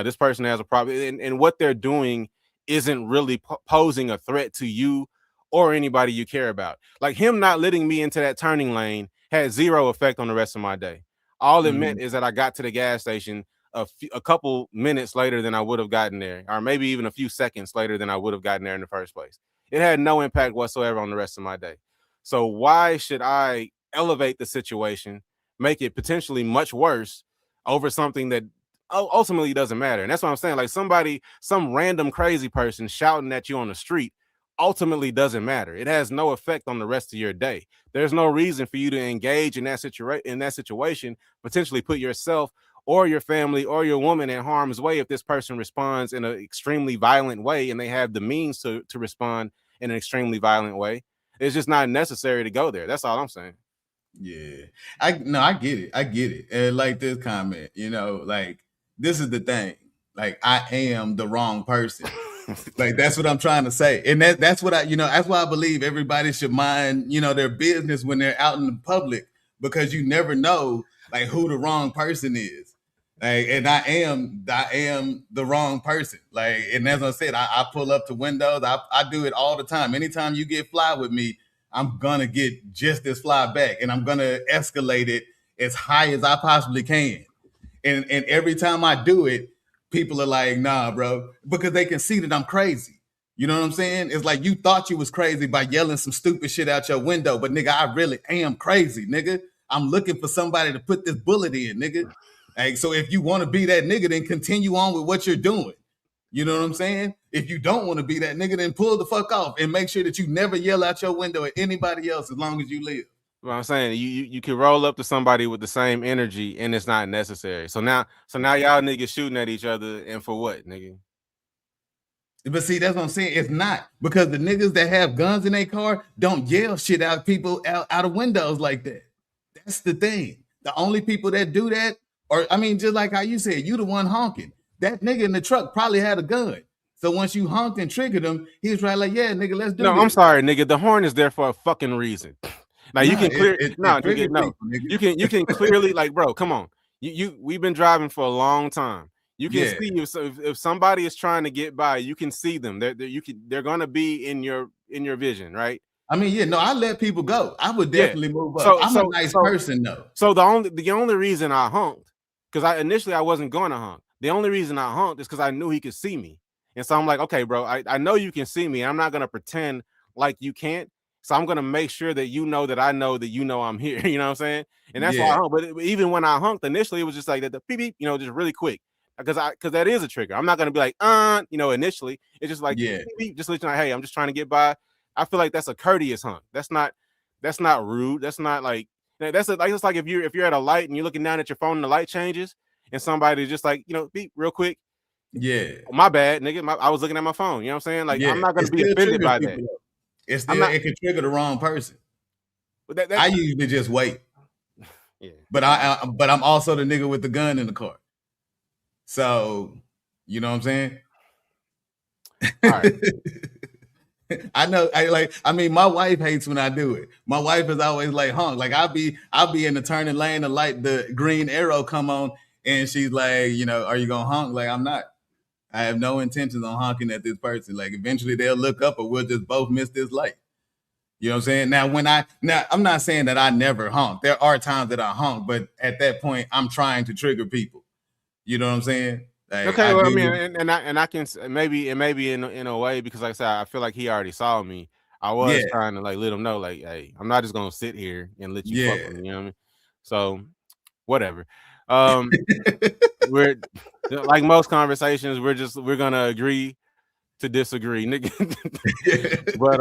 This person has a problem, and what they're doing isn't really posing a threat to you or anybody you care about. Like him not letting me into that turning lane had zero effect on the rest of my day. All it meant is that I got to the gas station a couple minutes later than I would have gotten there, or maybe even a few seconds later than I would have gotten there in the first place. It had no impact whatsoever on the rest of my day. So why should I elevate the situation make it potentially much worse over something that ultimately doesn't matter. And that's what I'm saying. Like some random crazy person shouting at you on the street ultimately doesn't matter. It has no effect on the rest of your day. There's no reason for you to engage in that situation, potentially put yourself or your family or your woman in harm's way if this person responds in an extremely violent way and they have the means to respond in an extremely violent way. It's just not necessary to go there. That's all I'm saying. Yeah. I get it. I get it. And like this comment, like this is the thing. Like I am the wrong person. Like that's what I'm trying to say. And that's what that's why I believe everybody should mind, their business when they're out in the public, because you never know like who the wrong person is. Like, and I am the wrong person. Like, and as I said, I pull up to windows. I do it all the time. Anytime you get fly with me, I'm gonna get just as fly back, and I'm gonna escalate it as high as I possibly can. And every time I do it, people are like, nah, bro, because they can see that I'm crazy. You know what I'm saying? It's like you thought you was crazy by yelling some stupid shit out your window, but nigga, I really am crazy, nigga. I'm looking for somebody to put this bullet in, nigga. Like, so if you want to be that nigga, then continue on with what you're doing. You know what I'm saying? If you don't want to be that nigga, then pull the fuck off and make sure that you never yell out your window at anybody else as long as you live. Well, I'm saying you can roll up to somebody with the same energy and it's not necessary. So now y'all niggas shooting at each other, and for what, nigga? But see, that's what I'm saying. It's not, because the niggas that have guns in their car don't yell shit out people out of windows like that. That's the thing. The only people that do that, or I mean, just like how you said, you the one honking. That nigga in the truck probably had a gun. So once you honked and triggered him, he was right like, yeah, nigga, let's do this. No, I'm sorry, nigga. The horn is there for a fucking reason. Now you can clear nigga. You can clearly, like, bro, come on. We've been driving for a long time. You can see if somebody is trying to get by, you can see them. They're gonna be in your vision, right? I mean, I let people go. I would definitely move up. I'm a nice person though. So the only reason I honked, because initially I wasn't going to honk. The only reason I honked is because I knew he could see me. And so I'm like, okay, bro, I know you can see me. I'm not gonna pretend like you can't. So I'm gonna make sure that you know that I know that I'm here. You know what I'm saying? And that's why I honked. But even when I honked initially, it was just like the beep beep, just really quick. Because that is a trigger. I'm not gonna be like, initially. It's just like beep, beep, just let you know, hey, I'm just trying to get by. I feel like that's a courteous honk. That's not rude. That's not like it's like if you're at a light and you're looking down at your phone and the light changes and somebody just like, beep real quick. Yeah. My bad, nigga. I was looking at my phone. You know what I'm saying? Like, I'm not gonna be offended by that. It can trigger the wrong person. But I usually just wait. Yeah. But I'm also the nigga with the gun in the car. So, you know what I'm saying? All right. I know. My wife hates when I do it. My wife is always like, honk. Like I'll be in the turning lane, the green arrow come on, and she's like, are you gonna honk? Like, I'm not. I have no intentions on honking at this person. Like eventually they'll look up, or we'll just both miss this light. You know what I'm saying? Now I'm not saying that I never honk. There are times that I honk, but at that point I'm trying to trigger people. You know what I'm saying? Like, okay, well, I mean, and I can maybe in a way, because like I said, I feel like he already saw me. I was trying to like let him know, like, hey, I'm not just gonna sit here and let you fuck with me. You know what I mean? So whatever. We're like most conversations, we're gonna agree to disagree, nigga. But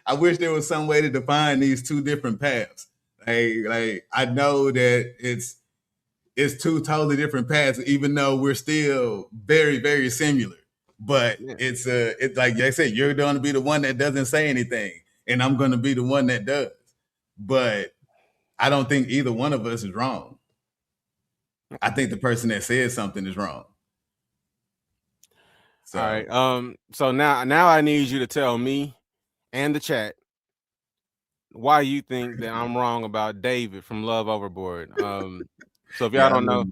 I wish there was some way to define these two different paths. Like I know that it's two totally different paths, even though we're still very, very similar. But it's like I said, you're going to be the one that doesn't say anything, and I'm going to be the one that does. But I don't think either one of us is wrong. I think the person that says something is wrong. So. All right. So now I need you to tell me and the chat why you think that I'm wrong about David from Love Overboard. So if y'all don't know,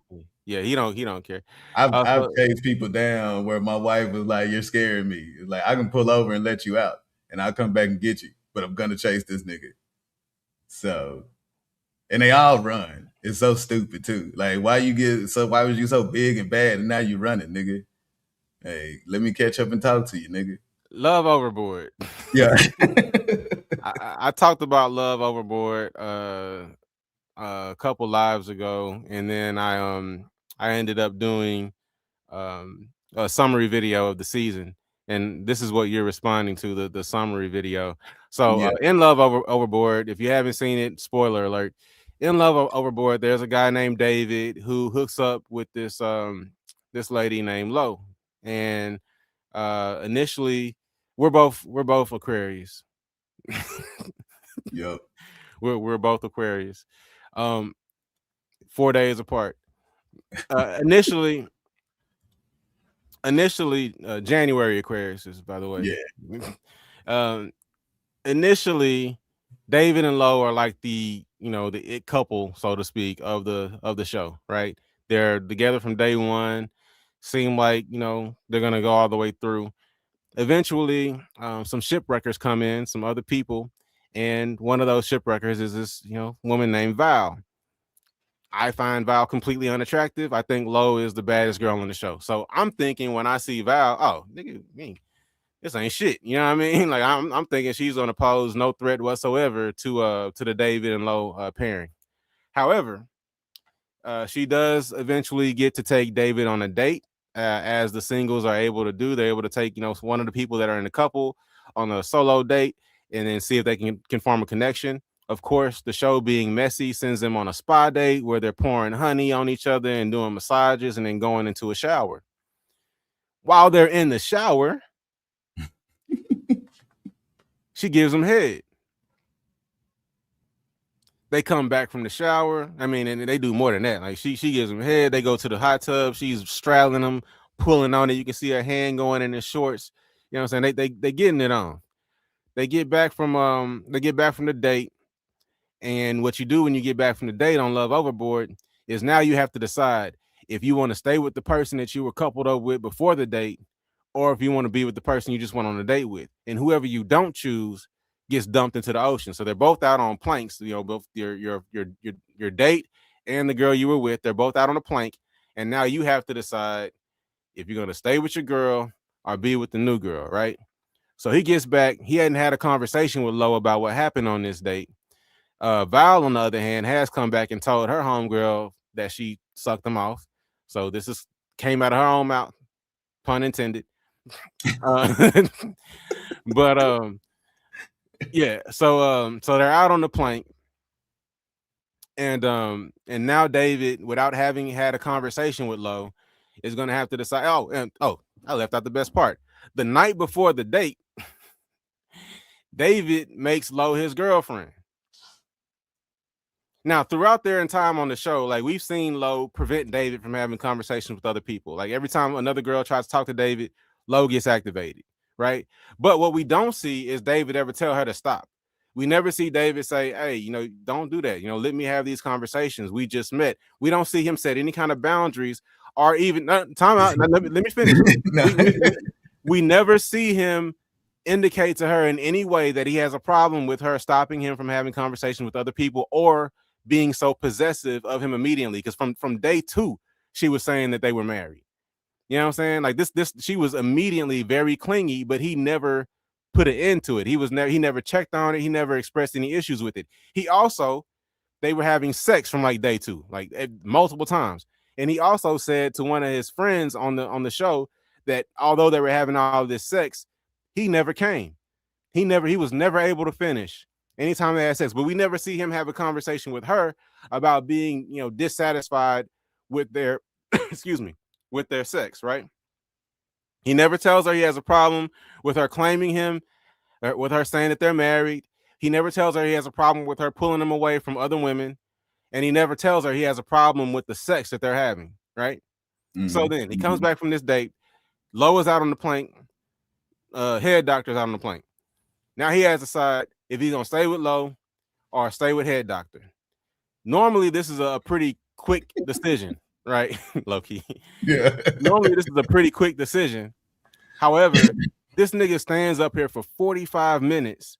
he don't care. I've chased people down where my wife was like, "You're scaring me." It's like, I can pull over and let you out, and I'll come back and get you, but I'm gonna chase this nigga. So, and they all run. It's so stupid too. Like, why was you so big and bad, and now you running, nigga? Hey, let me catch up and talk to you, nigga. Love Overboard. Yeah. I talked about Love Overboard a couple lives ago, and then I ended up doing a summary video of the season, and this is what you're responding to, the summary video. So In Love Overboard, if you haven't seen it, spoiler alert. In Love Overboard, there's a guy named David who hooks up with this lady named Lo, and initially we're both Aquarius. Yep. We're both Aquarius. 4 days apart. Initially January Aquariuses, by the way. Yeah. Initially, David and Lo are like the it couple, so to speak, of the show, right? They're together from day one. Seem like they're gonna go all the way through. Eventually, some shipwreckers come in, some other people, and one of those shipwreckers is this woman named Val. I find Val completely unattractive. I think Lo is the baddest girl on the show. So I'm thinking when I see Val, oh, nigga, this ain't shit. You know what I mean? Like I'm thinking she's gonna pose no threat whatsoever to the David and Lo pairing. However, she does eventually get to take David on a date, as the singles are able to do. They're able to take one of the people that are in the couple on a solo date, and then see if they can form a connection. Of course, the show being messy sends them on a spa date where they're pouring honey on each other and doing massages and then going into a shower. While they're in the shower, she gives them head. They come back from the shower. I mean, and they do more than that. Like she gives them head. They go to the hot tub. She's straddling them, pulling on it. You can see her hand going in his shorts. You know what I'm saying? They getting it on. They get back from the date. And what you do when you get back from the date on Love Overboard is now you have to decide if you want to stay with the person that you were coupled up with before the date, or if you want to be with the person you just went on a date with. And whoever you don't choose gets dumped into the ocean. So they're both out on planks. Both your date and the girl you were with, they're both out on a plank. And now you have to decide if you're going to stay with your girl or be with the new girl, right? So he gets back. He hadn't had a conversation with Lo about what happened on this date. Val, on the other hand, has come back and told her homegirl that she sucked him off. So this came out of her own mouth, pun intended. But yeah, so they're out on the plank, and now David, without having had a conversation with Lo, is gonna have to decide. I left out the best part. The night before the date, David makes Lo his girlfriend. Now, throughout their time on the show, like we've seen Lo prevent David from having conversations with other people. Like every time another girl tries to talk to David, Lo gets activated, right? But what we don't see is David ever tell her to stop. We never see David say, hey, don't do that. Let me have these conversations. We just met. We don't see him set any kind of boundaries or even time out. Let me finish. We never see him indicate to her in any way that he has a problem with her stopping him from having conversations with other people or being so possessive of him immediately. Because from day 2, she was saying that they were married. You know what I'm saying? Like this she was immediately very clingy, but he never put an end to it. He never checked on it. He never expressed any issues with it. They were having sex from like day 2, like multiple times. And he also said to one of his friends on the show that although they were having all this sex, he never came. He was never able to finish anytime they had sex. But we never see him have a conversation with her about being, dissatisfied with their with their sex, right? He never tells her he has a problem with her claiming him, or with her saying that they're married. He never tells her he has a problem with her pulling him away from other women. And he never tells her he has a problem with the sex that they're having, right? Mm-hmm. So then he comes back from this date. Lo is out on the plank. Head doctor's out on the plank. Now he has to decide if he's going to stay with Lo or stay with head doctor. Normally, this is a pretty quick decision, right? Low-key. Yeah. Normally, this is a pretty quick decision. However, this nigga stands up here for 45 minutes.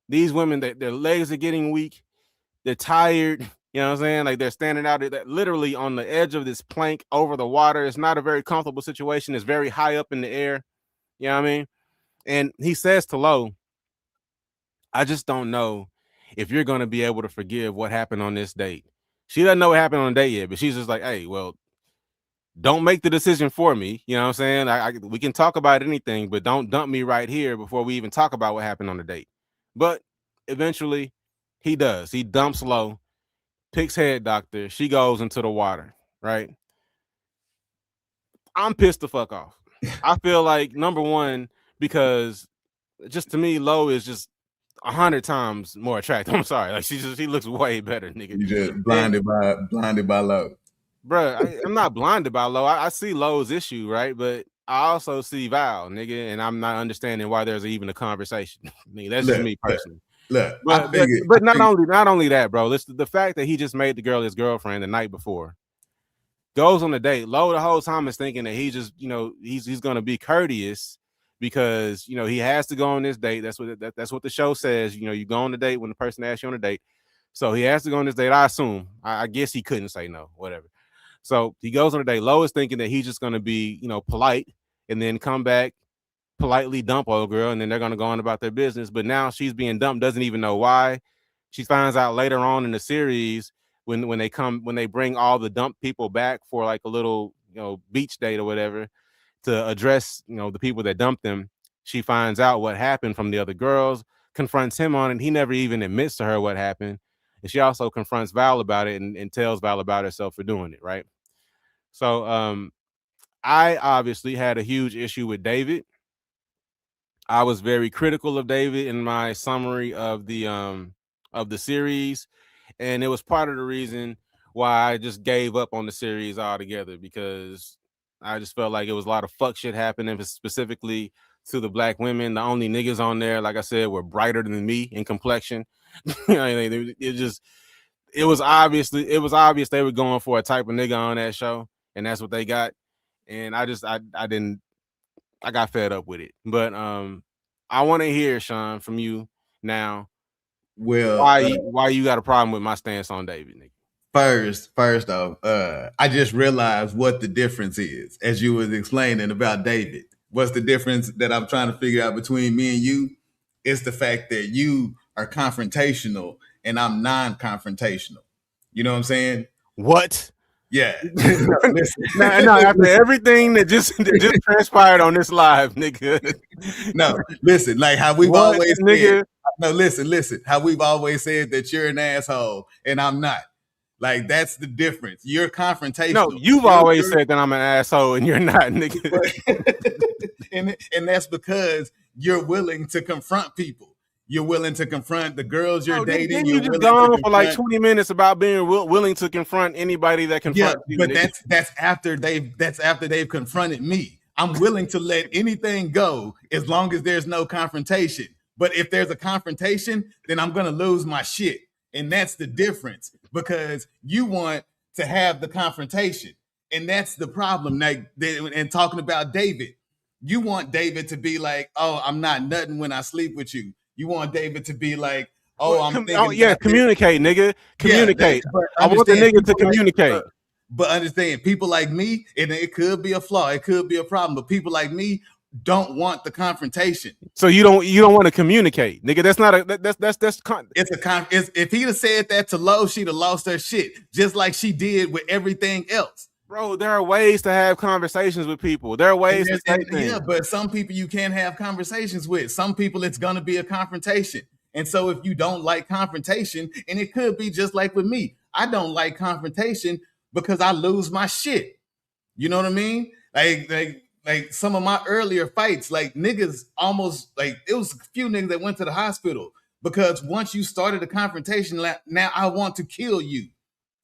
These women, their legs are getting weak. They're tired. You know what I'm saying? Like they're standing out there literally on the edge of this plank over the water. It's not a very comfortable situation. It's very high up in the air. You know what I mean? And he says to Lo, I just don't know if you're going to be able to forgive what happened on this date. She doesn't know what happened on the date yet, but she's just like, hey, well, don't make the decision for me. You know what I'm saying? We can talk about anything, but don't dump me right here before we even talk about what happened on the date. But eventually he does. He dumps low, picks head doctor. She goes into the water, right? I'm pissed the fuck off. I feel like, number one, because just to me, Low is just 100 times more attractive. I'm sorry. Like, she looks way better, nigga. You just blinded by Low. Bruh, I'm not blinded by Low. I see Low's issue, right? But I also see Val, nigga, and I'm not understanding why there's even a conversation. Nigga, that's just me personally. Look, but not only that, bro. It's the fact that he just made the girl his girlfriend the night before. Goes on a date. Low the whole time is thinking that he just, he's gonna be courteous because he has to go on this date. That's what the show says. You go on the date when the person asks you on a date. So he has to go on this date. I assume. I guess he couldn't say no, whatever. So he goes on a date. Low is thinking that he's just gonna be, polite and then come back, politely dump old girl, and then they're gonna go on about their business. But now she's being dumped, doesn't even know why. She finds out later on in the series when they bring all the dump people back for like a little beach date or whatever to address the people that dumped them. She finds out what happened from the other girls, confronts him on it. He never even admits to her what happened, and she also confronts Val about it and tells Val about herself for doing it, right? So I obviously had a huge issue with David. I was very critical of David in my summary of the series, and it was part of the reason why I just gave up on the series altogether, because I just felt like it was a lot of fuck shit happening, specifically to the black women. The only niggas on there, like I said, were brighter than me in complexion. It was obvious they were going for a type of nigga on that show, and that's what they got. And I got fed up with it. But I want to hear, Sean, from you now. Well, why you got a problem with my stance on David, nigga? First off, I just realized what the difference is as you was explaining about David. What's the difference that I'm trying to figure out between me and you? It's the fact that you are confrontational and I'm non-confrontational. You know what I'm saying? What? Yeah. No, after everything that just transpired on this live, nigga. No, listen, like how we've always said. No, listen. How we've always said that you're an asshole and I'm not. Like, that's the difference. You're confrontational. No, you've always said that I'm an asshole and you're not, nigga. and that's because you're willing to confront people. You're willing to confront the girls you're dating. You just gone for like 20 minutes about being willing to confront anybody that confronts you. But that's after they've confronted me. I'm willing to let anything go as long as there's no confrontation. But if there's a confrontation, then I'm gonna lose my shit. And that's the difference, because you want to have the confrontation. And that's the problem. Like, and talking about David, you want David to be like, oh, I'm not nothing when I sleep with you. You want David to be like, oh, I'm thinking. Oh, yeah, communicate, nigga. Communicate. Yeah, I want the nigga to communicate. But understand, people like me, and it could be a flaw, it could be a problem, but people like me don't want the confrontation. So you don't want to communicate, nigga. That's not if he'd have said that to Lo, she'd have lost her shit, just like she did with everything else. Bro, there are ways to have conversations with people. There are ways to say things. Yeah, but some people you can't have conversations with. Some people it's gonna be a confrontation. And so if you don't like confrontation, and it could be just like with me, I don't like confrontation because I lose my shit. You know what I mean? Like some of my earlier fights, like niggas almost, like it was a few niggas that went to the hospital because once you started a confrontation, like, now I want to kill you.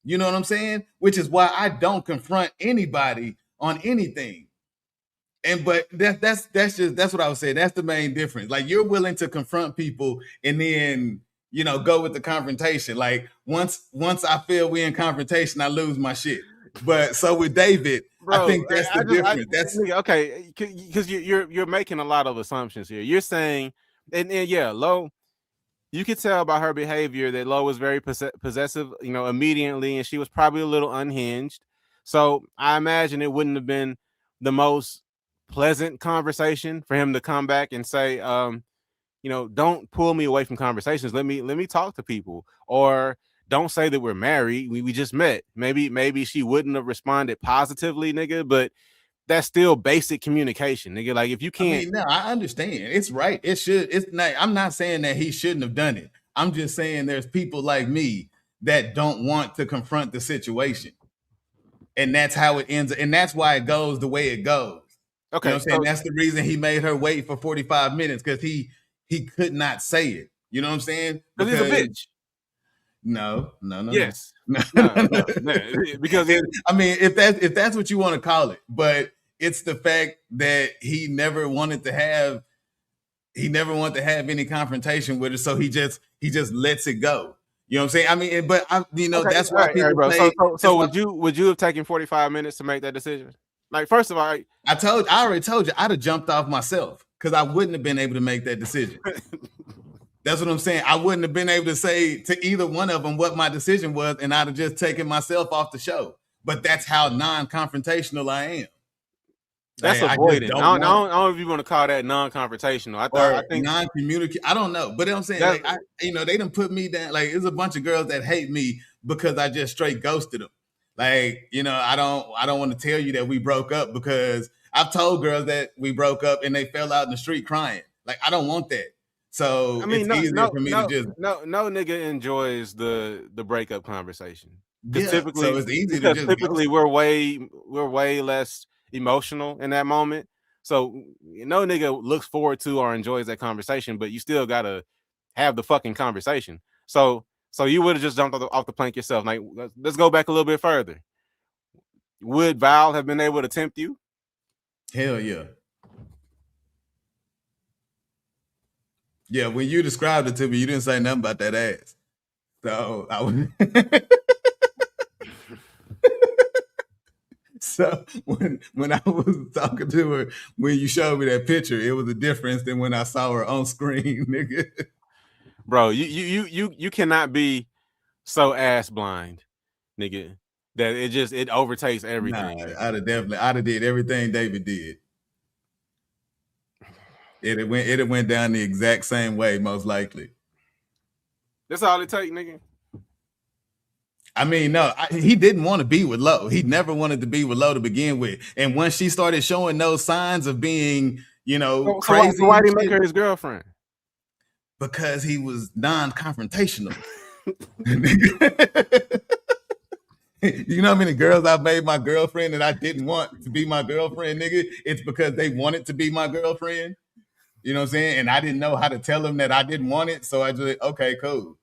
You know what I'm saying? Which is why I don't confront anybody on anything. But that's what I would say. That's the main difference. Like, you're willing to confront people and then, go with the confrontation. Like, once I feel we in confrontation, I lose my shit. But so with David, bro, I think that's the difference. That's okay, because you're making a lot of assumptions here. You're saying, and yeah, Lo, you could tell by her behavior that Lo was very possessive, immediately, and she was probably a little unhinged. So I imagine it wouldn't have been the most pleasant conversation for him to come back and say, don't pull me away from conversations. Let me talk to people, or don't say that we're married. We just met. Maybe she wouldn't have responded positively, nigga, but that's still basic communication, nigga. Like if you can't, I mean, no, I understand. It's right. It should. It's not. I'm not saying that he shouldn't have done it. I'm just saying there's people like me that don't want to confront the situation, and that's how it ends. And that's why it goes the way it goes. okay, You know what I'm saying? That's the reason he made her wait for 45 minutes because he could not say it. You know what I'm saying? Because he's a bitch. No. Yes. No. Because I mean, if that's what you want to call it, but it's the fact that he never wanted to have any confrontation with her, so he just lets it go. You know what I'm saying? I mean, but that's why people say. So would you have taken 45 minutes to make that decision? Like, first of all, I already told you, I'd have jumped off myself because I wouldn't have been able to make that decision. That's what I'm saying. I wouldn't have been able to say to either one of them what my decision was, and I'd have just taken myself off the show. But that's how non-confrontational I am. That's avoiding. I don't know if you want to call that non-confrontational. I think non-communicative. I don't know, but I'm saying they done put me down. Like, there's a bunch of girls that hate me because I just straight ghosted them. Like, I don't want to tell you that we broke up because I've told girls that we broke up and they fell out in the street crying. Like, I don't want that. So it's easier for me to just no nigga enjoys the breakup conversation. Yeah, typically, so it's easy to just typically we're way less emotional in that moment. So no nigga looks forward to or enjoys that conversation, but you still gotta have the fucking conversation. So you would have just jumped off the plank yourself. Like, let's go back a little bit further. Would Val have been able to tempt you? Hell yeah. Yeah, when you described it to me, you didn't say nothing about that ass. So I would. So when I was talking to her, when you showed me that picture, it was a difference than when I saw her on screen, nigga. Bro, you cannot be so ass blind, nigga, that it overtakes everything. Nah, I'd have did everything David did. It went down the exact same way, most likely. That's all it takes, nigga. I mean, no, he didn't want to be with Lo. He never wanted to be with Lo to begin with. And once she started showing those signs of being, crazy. So why did he make her his girlfriend? Because he was non-confrontational. You know how many girls I've made my girlfriend that I didn't want to be my girlfriend, nigga? It's because they wanted to be my girlfriend. You know what I'm saying? And I didn't know how to tell them that I didn't want it. So I just, okay, cool.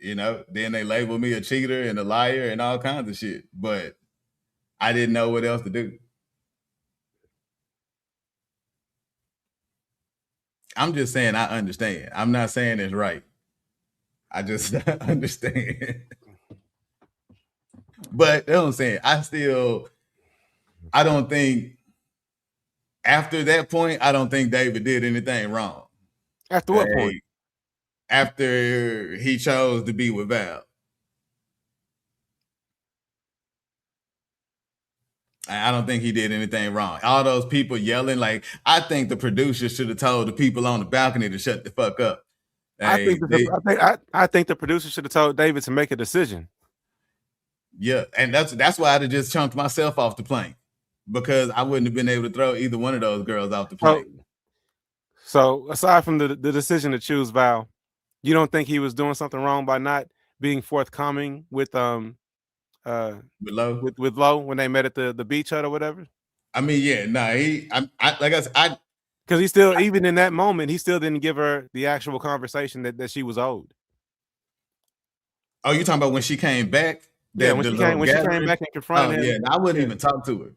Then they label me a cheater and a liar and all kinds of shit. But I didn't know what else to do. I'm just saying I understand. I'm not saying it's right. I just understand. But that's what I'm saying. I don't think, after that point, I don't think David did anything wrong. After what point? After he chose to be with Val. I don't think he did anything wrong. All those people yelling, like, I think the producer should have told the people on the balcony to shut the fuck up. I think the producer should have told David to make a decision. Yeah, and that's why I'd have just chunked myself off the plane, because I wouldn't have been able to throw either one of those girls off the plane. So aside from the decision to choose Val, you don't think he was doing something wrong by not being forthcoming with Lo when they met at the beach hut or whatever? I mean, yeah, like I said, because he still, even in that moment, he still didn't give her the actual conversation that she was owed. Oh, you talking about when she came back? Yeah, when she came back and confronted him. Yeah, I wouldn't even talk to her.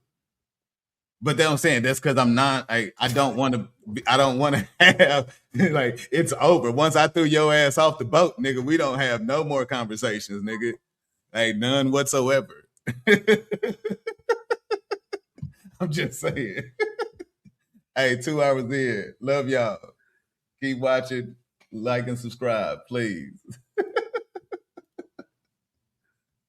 But that's what I'm saying. That's because I'm not. I don't want to have like, it's over. Once I threw your ass off the boat, nigga, we don't have no more conversations, nigga. Like, none whatsoever. I'm just saying. Hey, 2 hours in. Love y'all. Keep watching. Like and subscribe, please.